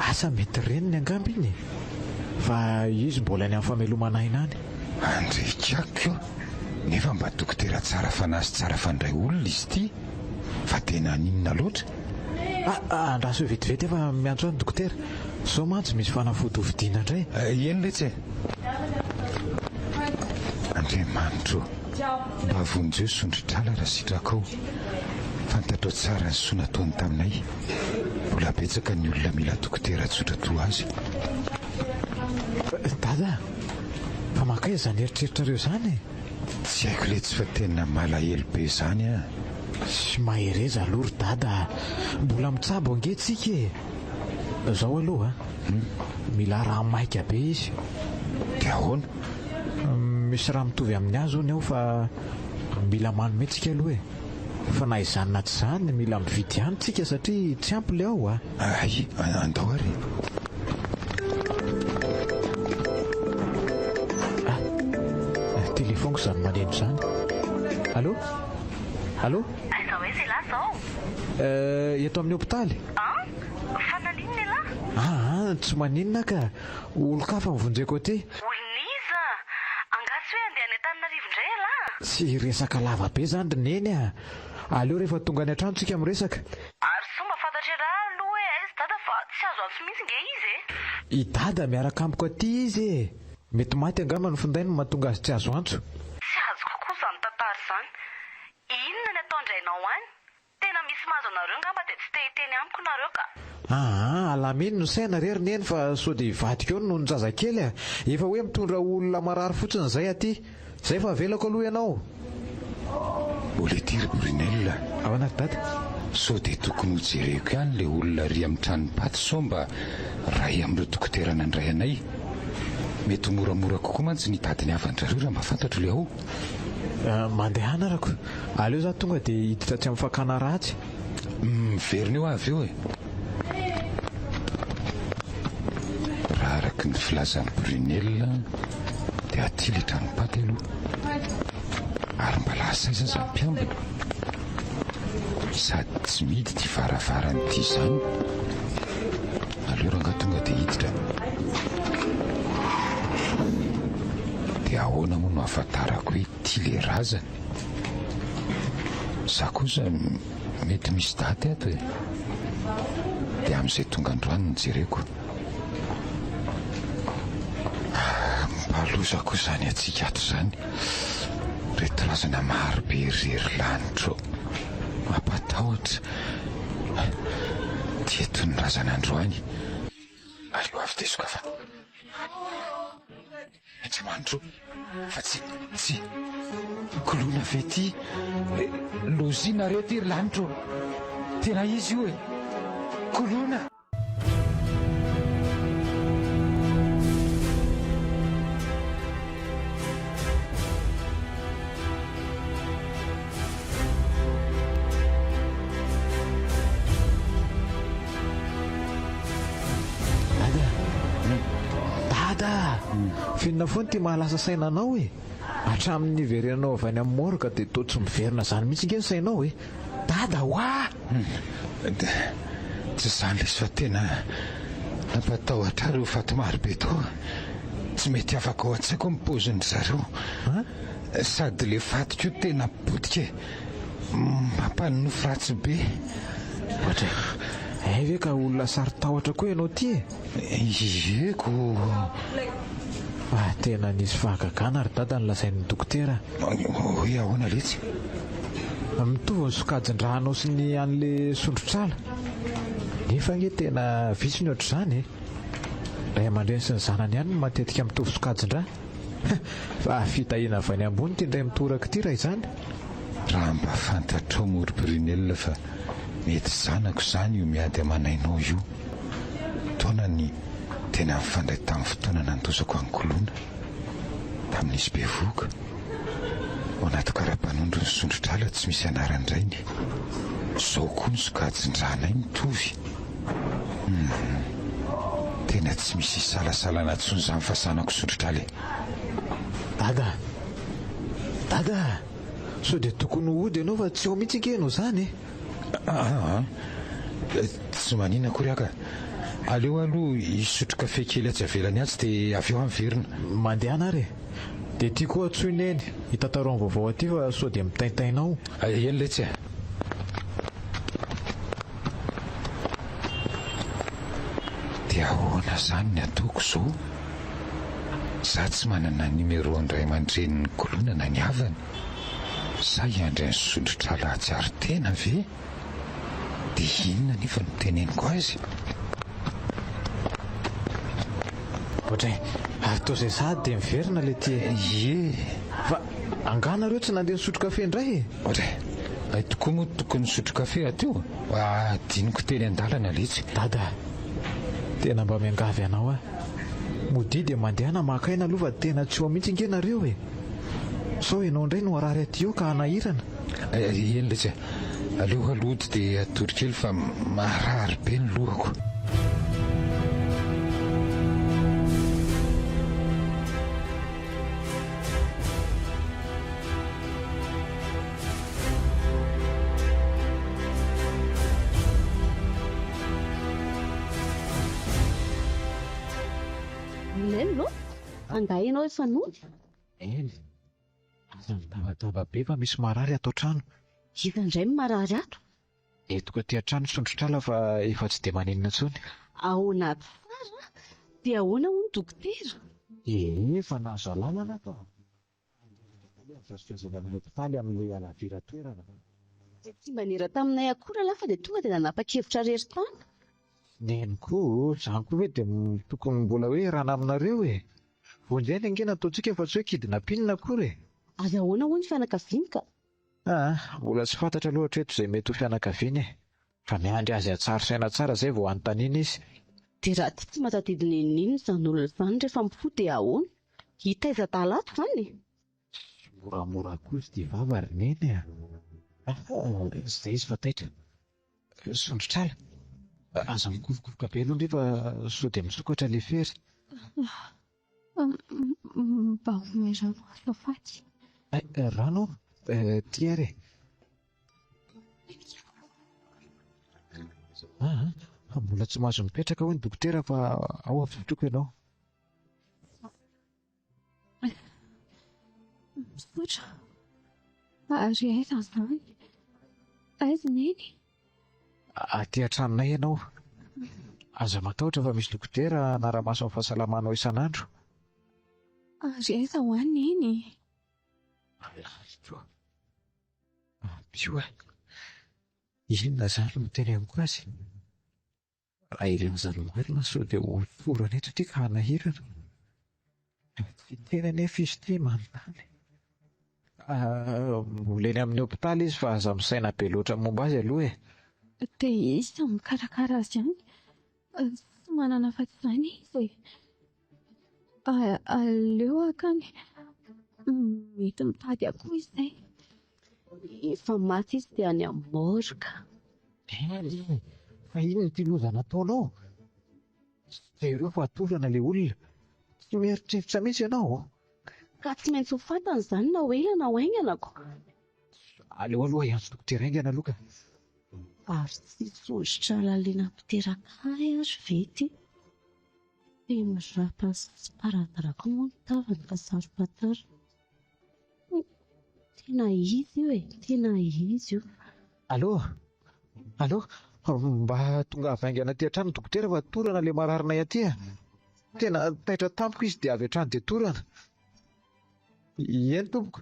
Asa mety reniny angamba iny fa izy mbola ny amin'ny famelomana any. Andrekako nefa mba dokotera tsara fanazy tsara fandray olona izy ty fa tena ninona loatra. Andraso vetivety efa miantso any dokotera sao mantsy misy fanafody hovidiana indray. Eny letsy Andriamanitro mba vonjeo sondrodrala raha sitrakao. Fantatro tsara ny soa nataony taminay. Mbola betsaka ny olona mila dokotera tsotra toa azy. Dada fa makaiza izany eritreritrareo izany? Tsy haiko le tsy fa tena malahelo be izany sy mahereza alory dada. Mbola mitsabo angetsika zao aloha mila raha maika be izy. Dia ahoana? Misy raha mitovy amin'ny azo ny ao fa mila manometsika aloha fa na izany na tsy izany mila mividy ihany tsika satria tsy ampy le ao andao ary. Telefoniko izany maneno izany. Allo? Aiza hoe zay lahy zao? Eto amin'ny hopitaly. Fa naninona lahy? Tsy maninona ka olo-kafa mivonjeko aty. Oloniza angasy hoe andeha any Antananarivo indray lahy? Tsy resaka lava be zany neny aleo rehefa tonga any an-trano tsika miresaka. Ary somba fantatra raha aloha hoe aiza dada fa tsy azo antso mihitsy nge izy I dada miaraka amiko aty izy mety maty angamba ny finday no mahatonga azy tsy azo antso. Tsy azo kokoa izany tantara izany. Inona ny ataondrainao any? Tena misy mahazo anareo ngamba dia tsy te-hiteny amiko nareo ka. Alaminy no saina rery neny fa sao dia vadika eo no nizazakely efa hoe mitondra olona marary fotsiny izay aty. Zay fa avelako aloha ianao. Oletiry Brunel. Ahoana dada? Sao dia tokony ho jereko ihany le olona ry amin'ny tranopaty sao mba ray amin'ireo dokotera nandray anay. Mety moramora kokoa mantsy ny tady ny avandrareo raha mba fantatro le ao. Mandeha anarako. Aleo za tonga dia hiditra tsy amin'ny fakana ratsy. Miverina eo avy eo raha araky ny filazan'ny Brunel dia aty le tranopaty aloha ary mba lasaiza zany mpiambina sady tsy midy ty varavarany ty izany. Aleo raha nga tonga dia hiditra dia ahoana moa no ahafantarako hoe ty le razany. Za kosa mety misy daty ato dia amin'izay tonga androany nijereko. Mbalozako izany atsika ato izany reto razana maro be irery lanitro mampatahotra tieto ny razana androany aleo avy tesoka fa tsy mandro fa tsy kolona ve ty lozina reto iry lanitro tena izy io e kolona. Finina foana ty mahalasa sainanao e. Hatramin'ny verenanao avy any amin'ny moroka dia toa tsy miverina zany mihitsy nge ny sainao e. Dada hoa Tsy zany lesy fa tena nampatahotra reo fatomaro be tao. Tsy mety afaka ao an-tsaiko amin'ny poziny zareo. Sady le fatika io tena potika e, mampanonofo ratsy be. Ohatra ve ka olona sarotahotra koa ianao ty e? Eko. Tena nisy fahagagana ary dada nolazain'ny dokotera. Hoe ahoana letsy? Mitovy ny sokajin-drahanao sy ny an'le sondrotrala. Nefa nge tena visy ny ohatr'izany e. Ray aman-dreny sy ny zanany ihany no matetika mitovy sokajin-dra. Fa fitahiana avy any ambony ty indray mitoraka ty raha izany. Raha mba fantatrao moripirinelina fa mety zanako izany io miady amanainao io. Taona ny tena mifandray tamin'ny fotoana nandosako ankolona tamin'izy be voka ao anaty karapanondro ny sondrotrala tsy misy anarandrainy. Izao koa ny sokajin-dranay mitovy. Tena tsy misy salasalana tsony izany fa sanako sondrotrala e. Dada sao dia tokony hody ianao fa tsy ao mihitsy nge ianao zany e. Tsy manina kory aka. Aleo aloha isotro kafe kely atsy avelany atsy dia avy eo amverina. Mandeha ary e. Dia tia koa atsoina eny hitantarao vaovao aty fa sao dia mitaintainao. Eny letsy e. Dia ahoana zany ny ataoko izao? Za tsy manana nimero andray aman-drenin'ny kolona na ny havany. Za hiandry ny sondrotrala atsiaro tena ve? Dia inona nefa no teneniko azy? Ohatra ary toa izay sady dia miverina le ty e. Fa anganareo tsy nandeha nisotro kafe indray e. Ohatra tokoa moa tokony nisotro kafe atio. Diniko teny an-dalana letsy. Dada tena mba miangavy anao a. Modi dia mandeha namakaina aloha fa tena tsy ho mihitsy nge nareo e. Sao ianao indray no arary aty eo ka hanahirana. Eny letsy. Aleo alody dia atory kely fa marary be ny lohako. Angaha ianao efa nody? Eny. Aza mitavatava be fa misy marary ato trano. Hita indray marary ato? Etoko aty an-trano sondrotrala fa efa tsy dia maninona intsony. Ahoana tsara? Dia ahoana hono dokotera? Efa nahazo alamana fa faly amin'ilay alavira toerana. Tsy manera taminay akory lafa dia tonga dia nanapa-kevitra rery-tany. Neny koa, izany koa hoe dia tokony mbola hoe rana aminareo e. Vonjeny ange nataontsika fa tsy hoe kidinapinina akory e. Aza ahoana hono fianakaviany ka? Mbola tsy fantatra aloha hatreto izay mety ho fianakaviany e. Fa miandry azy atsaro saina tsara izay vao anontaniana izy. Dia raha ty tsy matadidina inona izany olona izany rehefa mifoha dia ahoana? Hitaiza talato izany e. Moramora koa izy dia vava ary neny a. Izay izy fa taitra. Sondrotrala. Aza mikovokovoka be aloha rehefa sao dia misokatra ilay fery. Mba omeny rano azafady. Rano? Ty ary. Mbola tsy mahazo mipetraka hoy ny dokotera fa ao avitroko ianao. Misotra. Ary aiza izany? Aiza neny? Aty an-tranonay ianao. Aza matahotra fa misy dokotera anara-maso amin'ny fahasalamanao isan'andro. Ary aiza ho any neny? Io inona izany no teneniko azy? Raha ireny zanomarina sao dia hosorana etra ty ka hanahirana. Tsy tena nefa izy ty manontany. Mbola eny amin'ny hopitaly izy fa aza misaina be loatra momba azy aloha e. Dia izy mikarakara azy ihany. Tsy manana afa-tsy izany izy. Aleo akany. Mety mitady akoho izay. Efa maty izy dia any am-morika. Fa inona ty loza nataonao? Tsy ireo fa atorana ilay olona. Tsy mieritreritra mihitsy ianao. Ka tsy maintsy ho fantany izany na hoe na ho ainganako. Aleo aloha iantso dokotera aingana aloha ka. Ary tsy tsositra laliana mpiteraka ary vety. Miraapa sy paradarako moa ny tavany ka saropatara. Tena izy io e, tena izy io. Allo? Mba tonga avaingana aty an-trano dokotera fa torana ilay mararinay aty. Tena taitra tampoko izy dia avy an-trano dia torana. Eny tompoko.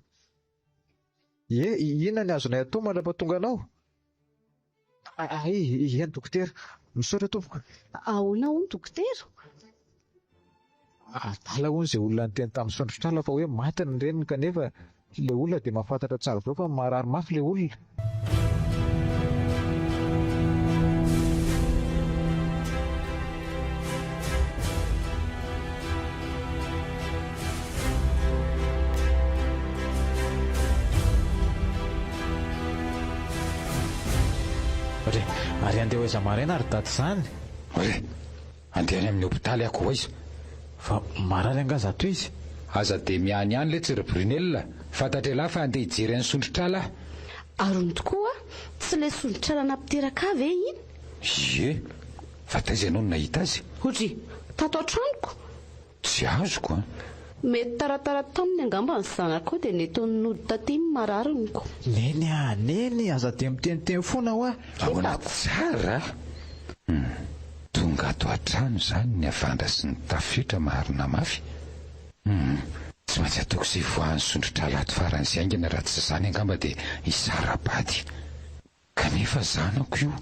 Inona ny azonay atao mandrapatonga anao? Eny dokotera, misaotra tompoko. Ahoana hono dokotera? Adala hono izay olona niteny tamin'ny sontrotrala fa hoe maty ny reniny kanefa ilay olona dia mahafantatra tsara izao fa marary mafy ilay olona. Ary andeha hoaiza maraina ary daty izany. Andeha any amin'ny hopitaly ako hoaiza. Fa marary angazato izy. Aza dia miany ihany ilay tsirabrinelina. Fantatra lahy fa andeha hijery any sondrotrala. Arony tokoa, tsy ilay sondrotrala nampiteraka ve iny? Ie, fa taiza ianao no nahita azy? Hodry, tato an-tranoko. Tsy azoko. Mety taratara taminy angamba ny zanako dia netony nody tatiny marariniko. Neny, aza dia miteniteny foana ho aho. Ahoana tsara. Tonga ato an-trano izany ny avandra sy ny tafiotra marina mafy. Tsy maintsy ataoko sy voahan'ny sondrotrala ato faran'izay aingana raha tsy izany angamba dia hisara-bady. Kanefa zanako io,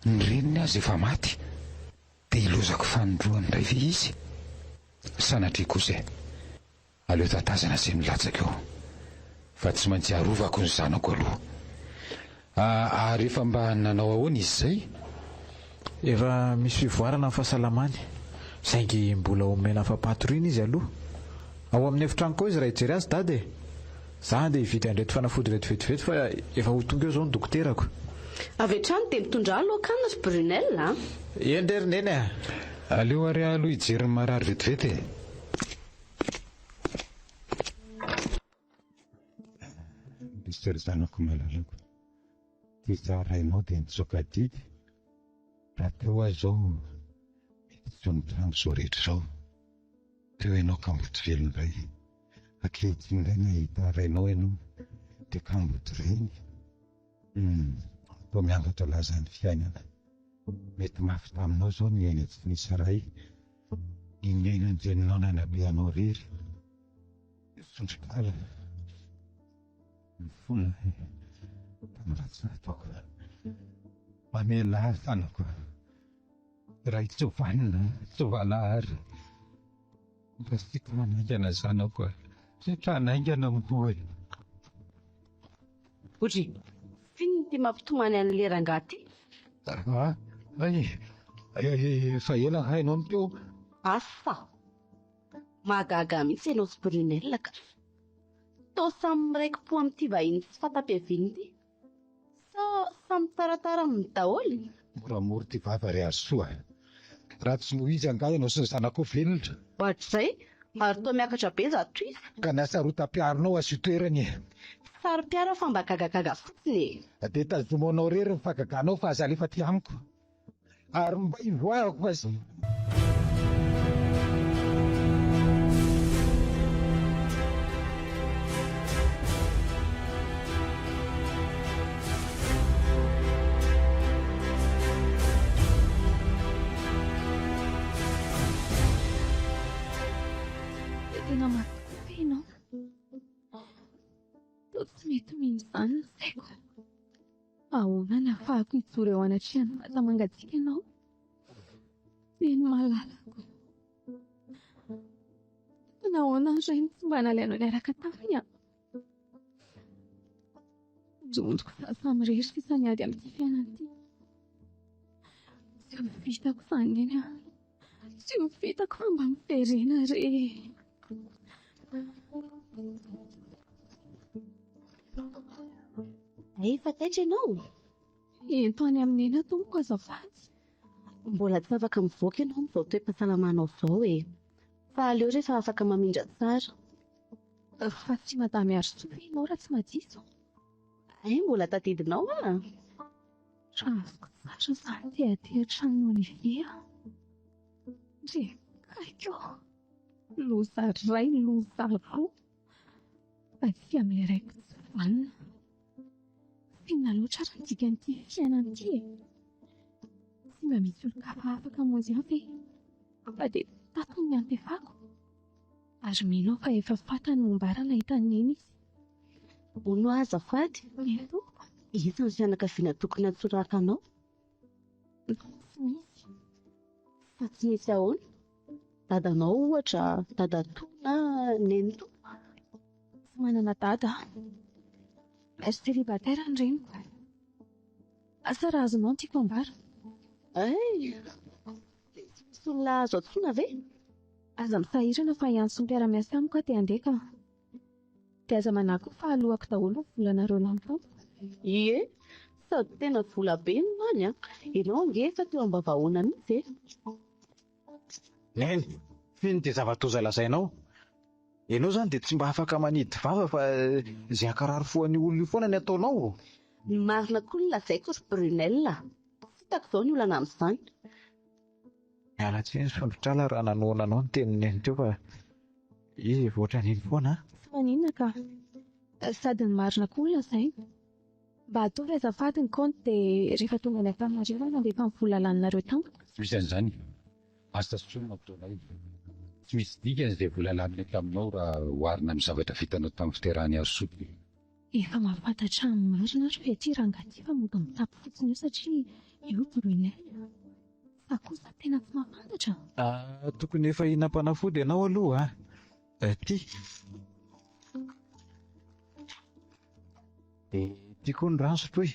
ny reniny azy efa maty, dia ilozako fanondroany indray ve izy? Sanatria kosa aleo tatazana izay milatsaka eo, fa tsy maintsy arovako ny zanako aloha. Rehefa mba nanao ahoana izy izay? Efa misy fivoarana ny fahasalamany. Saingy mbola omena fampatoriana izy aloha. Ao amin'ny efitraniko izy raha hijery azy dady. Za dia hividy andreto fanafody reto vetivety fa efa ho tonga eo izao ny dokoterako. Avy hatrany dia mitondra aloha ry Brunel a? Endrery neny a. Aleo ary aloha hijery ny marary vetivety. Mister zanako malalako, ty tsara ianao dia nitsoaka adidy. Raha teo ahy izao mety tsy nitrano izao rehetra izao. Teo ianao kamboty velona iray. Ankehitriny indray nahita rainao ianao dia kamboty reny. Atao miangatra lazan'ny fiainana. Mety mafy taminao izao ny aina tsy nisy ray. Ny aina ny reninao nanabeanao rery. Sondrotrala. Mifona tamin'ny ratsy nataoko. Mamela ahy zanako. Raha itsovanina, itsovalahary. Mba sy manaingana zanako. Satria naingana mimoy. Hodry, finon ty mampitomany an'ilay rangahy ty? Fa ela hainao ny teo. Asa mahagaga mihitsy ianao sy Brunel ka. Tao samy miraiki-po amin'ity vahiny tsy fatapiaviany ity. Sa samy taratara amin'ny daholo. Moramora ty vava ry azo soa. Raha tsy noho izy angaha ianao sy ny zanako velona. Ohatr'izay, ary toa miakatra be zato izy. Ka nasarotam-piaronao azy io toerany. Saro-piara fa mba gagagaga fotsiny. Dia tazomanao rery ny fagaganao fa aza alefa ty amiko. Ary mba hivoahako azy. Tena maty ianao. Tsy mety mino izany ny saiko. Ahoana ny ahafahako hijoro eo anatrehana mata mangatsiaka ianao? Teny malalako. Nahoana iray ny fomba nalainao niaraka taminy aho. Jonjoko sasamy rery sisa niady amin'ity fiainana ity. Tsy ho vitako izany eny aho. Tsy ho vitako fa mba miverena re. Efa taitra ianao? Ento any amin'ny ena tompoko azafady. Mbola tsy afaka mivoaka ianao amin'izao toe-pahasalamanao izao e. Fa aleo rehefa afaka mamindra tsara. Fa tsy madamy Arsoa ianao raha tsy madiso. Mbola tadidinao a? Ravoko tsara izany tehatehatra ny Olivia. Ndre kaiko. Loza iray, loza roa. Fa tsy amin'ilay raiko tsy vanina. Fina loatra raha ndika an'ity fiainana ity e. Tsy mba misy olon-kafa afaka hamonjy ahy ve? Fa dia tato ny antefako. Ary mino aho fa efa fantany mombara nahita neny izy. Ono azafady? Mento. Iza ny fianakaviana tokony hatsoraka-anao? Tsy misy. Fa tsy misy ahoana? Dadanao ohatra, dadatoa na nenitoa? Tsy manana dada. Mère célibataire ny reniko. Asa raha azonao ny tiako ambara. Tsy misy olona azo atsoina ve? Aza misahirana fa ihany sy ny mpiara-miasa amiko aho dia handeka. Dia aza manako fa alohako daholo ny volanareo lampao. Ie, sady tena vola be ny many a. Ianao angefa teo ambavahoana mihitsy e. Neny, fino dia zava-toza lazainao. Ianao izany dia tsy mba afaka manidy vava fa izay ankarary foan'ny olona io foana ny ataonao. Ny marina koa ny lazaiko ry Brunella. Fitako izao ny olana amin'izany. Miala tsiny sondrotrala raha nanoana anao ny tenin'ny neny teo fa izy voatra neny foana. Tsy maninona ka. Sady ny marina koa ny lazaina. Mba ataovy azafady ny kaonty dia rehefa tonga ny Antananarivo aho mandefa ny vola laninareo tampoka. Tsy misy an'izany. Asa soa taonay. Tsy misy dikany izay vola laniny taminao raha oharina amin'ny zavatra vitanao tamin'ny fiterahany Arsoa. Efa mahafantatra amin'ny marina ary fa ity rangaty fa mody mitapy fotsiny io satria io Brunella. Fa kosa tena tsy mahafantatra. Tokony efa hinam-panafody ianao aloha. Ty. Ty koa ny rano sotroy.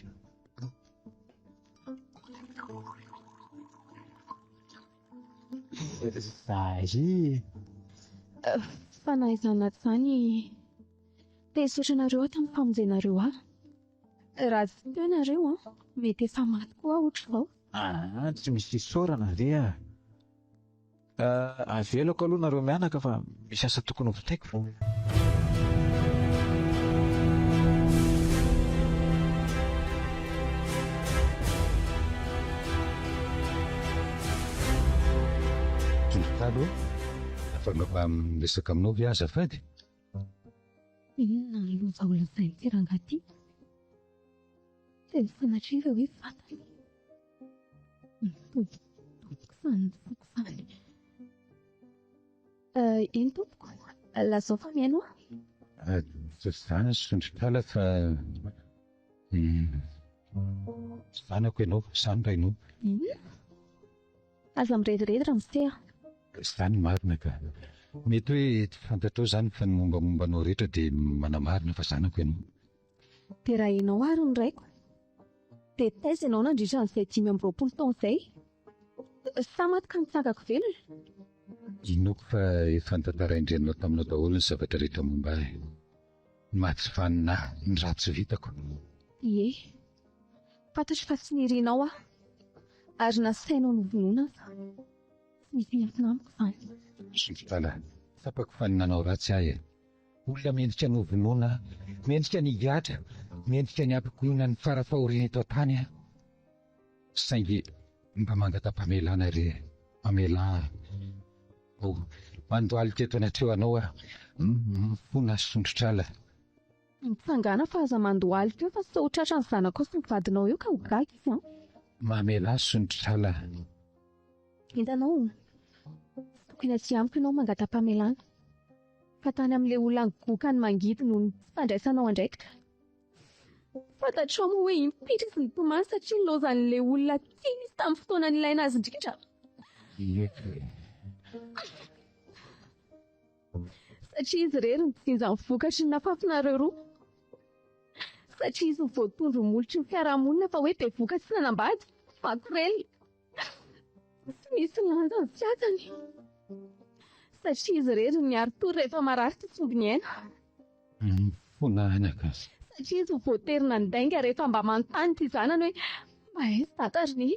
Zay. Fanaizana izany te hisotranareo aho tamin'ny famonjenareo aho. Raha tsy teo ianareo mety efa maty koa ohatr'izao. Tsy misy isaorana ve a. Avelako aloha nareo mianaka fa misy asa tokony ho vitaiko. Tondrotalo afaka miresaka aminao ve azafady? Inona ny loza olazain'ity rangaty? Dia ny sanatriva hoe fantany. Tompoko izany foko izany. Eny tompoko, lazao fa miaino aho? Izany sondrotrala fa zanako ianao, izany raha ianao. Inona? Aza mirediredy raha misy aho. Izany marina ka. Mety hoe tsy fantatrao izany fa ny mombamombanao rehetra dia manamarina fa zanako ianao. Dia raha ianao ary ny raiko, dia taiza ianao nandritra an'izay 5 taona izay? Sa maty ka nitsangako velona? Inoko fa efa nitantaraindrenao taminao daholo ny zavatra rehetra momba ahy. Maty fanina ny ratsy vitako. Ie, fantatro fa tsy nirianao aho, ary nasainao novonoina aza. Tsy misy miafina amiko izany. Sondrotrala, tsapako faninanao ratsy ahy. Olona mendrika novonoina, mendrika nigatra, mendrika ny ampikoina ny farafahoriana eto an-tany aho. Saingy mba mangata-pamelana re, pamelana. Mandoaly teto anatreo anao aho. Fona sondrotrala. Mitsangana fa aza mandoaly teo fa tsy ho tratra ny zanako sy ny vadinao eo ka ho gaga izy. Mamela sondrotrala. Hitanao, tokony aty amiko ianao mangata-pamelana. Fa tany amin'ilay olona goka ny mangidy noho ny tsy fandraisanao andraikitra. Fantatrao moa hoe impitry sy ny tomany satria nilozan'ilay olona tiany izy tamin'ny fotoana nilaina azy indrindra. Satria izy irery mitsinja ny vokatry ny nafafinareo roa. Satria izy voatondro molotry ny fiarahamonina fa hoe be vokatry sy nanambady. Makorelina. Tsy misy lanja ny fiatany. Satria izy irery miaro tory rehefa marary tsy tsombiny aina. Fonahana Gasy. Satria izy voaterina ndainga rehefa mba manontany ty zanany hoe mba aiza tantariny.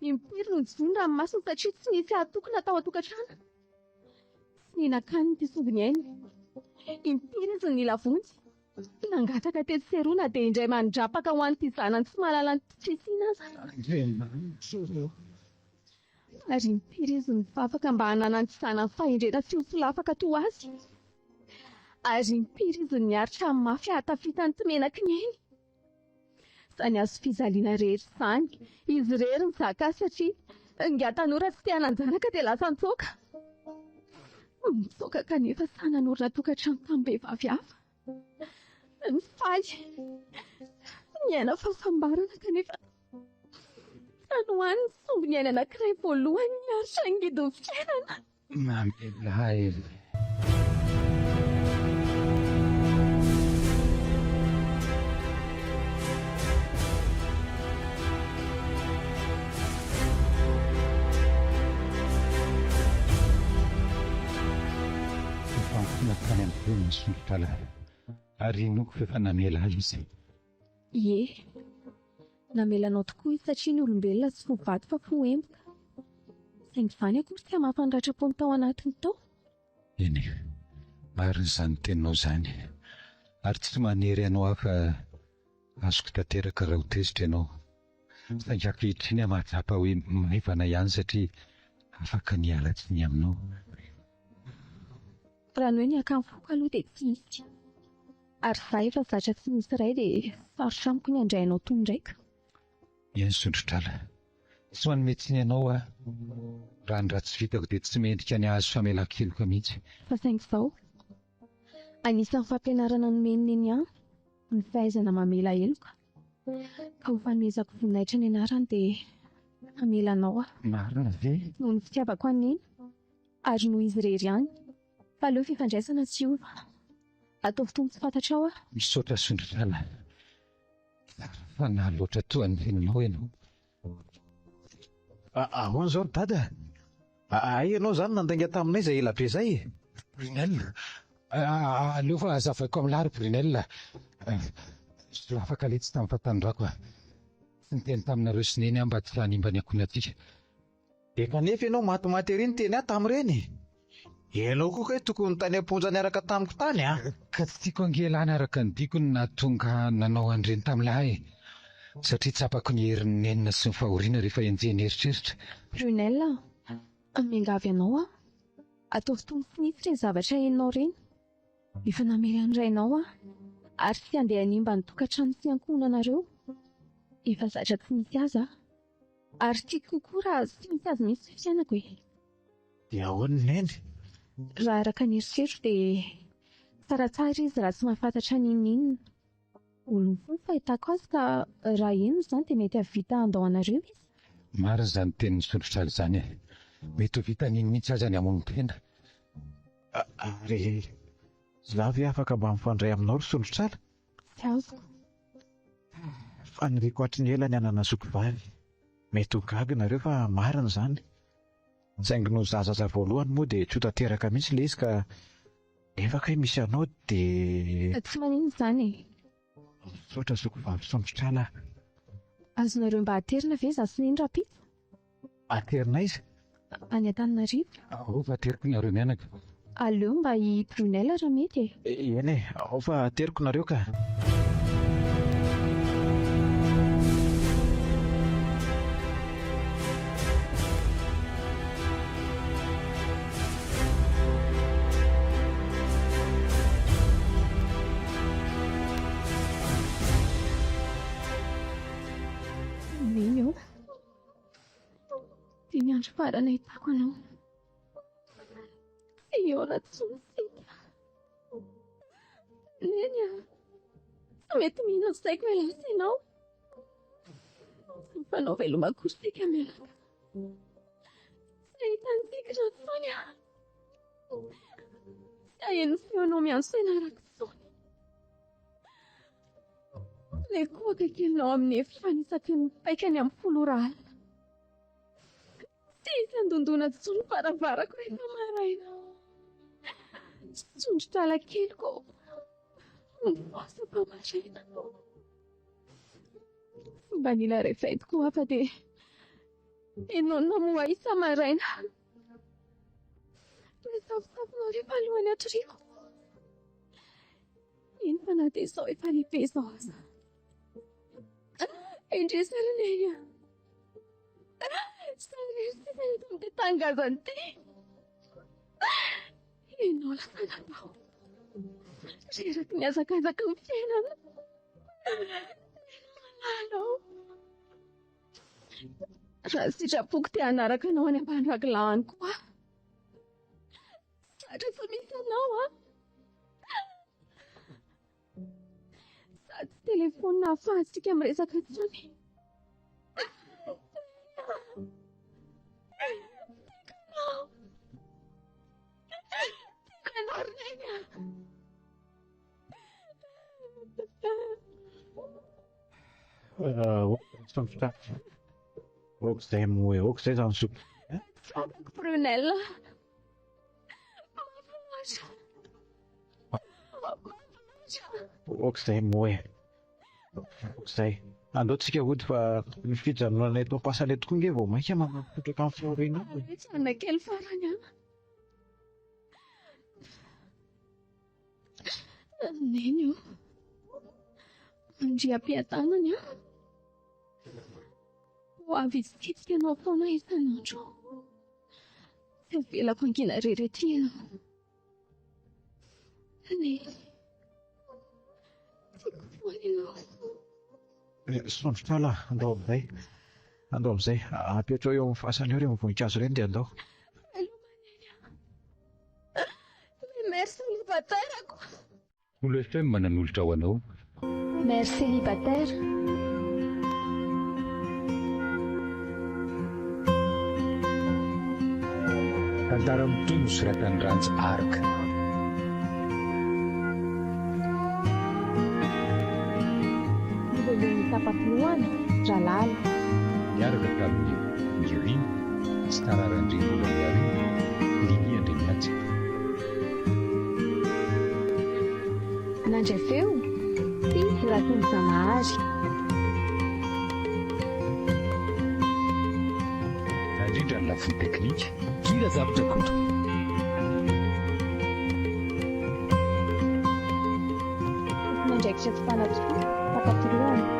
Impiry no jony ranomasina satria tsy nisy atokona tao an-tokantrano. Tsy nihinan-kanina ty sombiny aina. Impiry izy ny lavonjy. Nangataka teto seroana dia indray mandrapaka ho an'ity zanany tsy mahalala ny fisiana aza. Ary impiry izy mivavaka mba hanana ny zanany fahendrena fiofilafaka toa azy. Ary impiry izy niaritra amin'ny mafy ahatafitany tsy menaky ny ainy. Izany azo fizaliana rehetra izany, izy irery mizaka satria nga tanora tsy te hananjanaka dia lasa nitsoaka. Nitsoaka kanefa sa nanorina tokantrano tamin'ny vehivavy hafa. Nifaly. Niaina fahasambarana kanefa tanohan'ny sombiny aina anankiray voalohany niaritra angidin'ny fiainana. Mampiahy. Tany amin'ny misondrala ary noko fefa namela azy izy. Ie, namelanao tokoa izy satria ny olombelona tsy fovaty fa foemboka. Saingy izany akory tsy hamafandratra-pony tao anatiny tao. Eny, marina izany teninao izany. Ary tsy manery ianao hafa azoko tanteraka raha ho tezitra ianao. Saingy ankehitriny mahatsapa hoe maivana ihany satria afaka niala tsiny aminao. Raha ny hoe ny akanfoko aloha dia tsy misy. Ary za efa zatra tsy misy iray dia sarotra amiko ny handrainao toy ndraika. Eny Sondrotrala, tsy manome tsiny ianao aho. Raha ny ratsy vitako dia tsy mendrika ny hazo famelan-keloka mihitsy. Fa saingy izao, anisan'ny fampianarana nomeniny eny ihany ny fahaizana mamela heloka. Ka ho fanomezako voninahitra ny anarany dia hamelanao aho. Marina ve? Noho ny fitiavako an'iny ary noho izy irery ihany. Fa aleo fifandraisana tsy ova. Ataovy toy tsy fantatrao aho. Misaotra Sondrotrala. Fa na loatra toa ny fininao ianao. Ahoana izao dada? Ianao izany nandainga taminay izay ela be izay. Brunel, aleo fa azavaiko amin'ny lary Brunel. Solafaka le tsy tamin'ny fahatanjako. Tsy niteny taminareo sineny aho mba tsy hanimba ny akonatsika. Dia kanefa ianao matimaty ery ny teny aho tamin'ireny. Ianao koa hoe tokony tany am-ponja niaraka tamiko tany a. Ka tsy tiako angelana araka ny dikony na tonga nanao an'ireny tamin'ilay. Satria tsapako ny herin'ny nenina sy ny fahoriana rehefa enjehany eritreritra. Brunel, miangavy ianao aho. Ataovy toy tsy nisy ireny zavatra hainao ireny. Efa namely an'irainao aho. Ary tsy handeha hanimba ny tokantrano sy ankohonanareo. Efa zatra tsy misy aza. Ary tiako kokoa raha tsy misy azy mihitsy fiainako e. Dia ahoana neny? Raha araka ny eritreritro dia tsaratsara izy raha tsy mahafantatra n'inon'inona. Olony foana fahitako azy ka raha eno izany dia mety havita andao anareo izy. Marina izany tenin'ny Sondrotrala izany. Mety ho vita n'iny mihitsy aza ny hamonon-tena. Ary za ve afaka mba mifandray aminao ry Sondrotrala? Tsy azoko. Fa niriko hatry ny ela ny anana sokovavy. Mety ho gaga nareo fa marina izany. Saingy no zazaza voalohany moa dia tsy ho tanteraka mihitsy ilay izy ka nefa kay misy anao dia... Tsy manino izany e. Misaotra sokovavy Sondrotrala. Azonareo mba aterina ve za sy neny rapita? Aterina izy? Any Antananarivo. Ao fa ateriko nareo mianaka. Aleo mba i Brunel raha mety e. Eny e, ao fa ateriko nareo ka. Neny eo. Dia ny andro farany ahitako anao. Eo ratsonsika. Neny a. Tsy mety mihina saiko mialasa ianao. Fanao veloma kory sika mialaka. Hitantsika foany aho. Aheno feonao miantso ianarako foana. Ilay koaka kelinao amin'ny efifanisaka ny paikany amin'ny 10 alina. Tsisy andondona tsony varavarako rehefa maraina. Tsondrotra alakeliko mivasa-pamaraina. Mba nila rehefa itiko hafa dia enona moa isa maraina. Safosafonao rehefa alohany atoriako. Iny fa na dia izao efa lehibe izao aza. Indrisy Reny. Sary sisa dia tangazany ty. Ianao lasa natao. Reraky ny azakazaka ny fiainana. Malalo. Raha sitrapoko te hanaraka anao any ambany ragilahany koa. Satra fa misy anao sady telefony nahafahantsika miresaka tsony. Tikanao Reny. Okizay moe, okizay izany sopa. Fantako Brunel. Okizay moe. Okizay. Andaotsika hody fa ny fijanonana eto am-pasana tokoa nge vao mainka manapotraka amin'ny fiaoriana. Tsy anakely farany aho. Neny io. Andriam-piatanany aho. Ho avy isitsitsika anao foana isanandro. Tsy avelako angina rehetra ianao. Neny. Tiako foana ianao. Sondrotra lahy, andao amin'izay. Andao amin'izay. Apetrao eo amin'ny fasana eo ireny voninkazo ireny dia andao. Mère célibataire ako. KOLO FM mananolotra ho anao. Mère célibataire. Tantara mitombo soratan'ny Rany araka. Ny tapafiloana, Raha. Miaraka tamin'ny herin'ny, tsy tararan-drengolo amin'ny herin'ny andriamiatrika. Nandray feo, ty raton-janahary. Nandrindra ny lafiny teknika, kira zavatra koto. Nandraikitra tsy fanaky tapafiloana.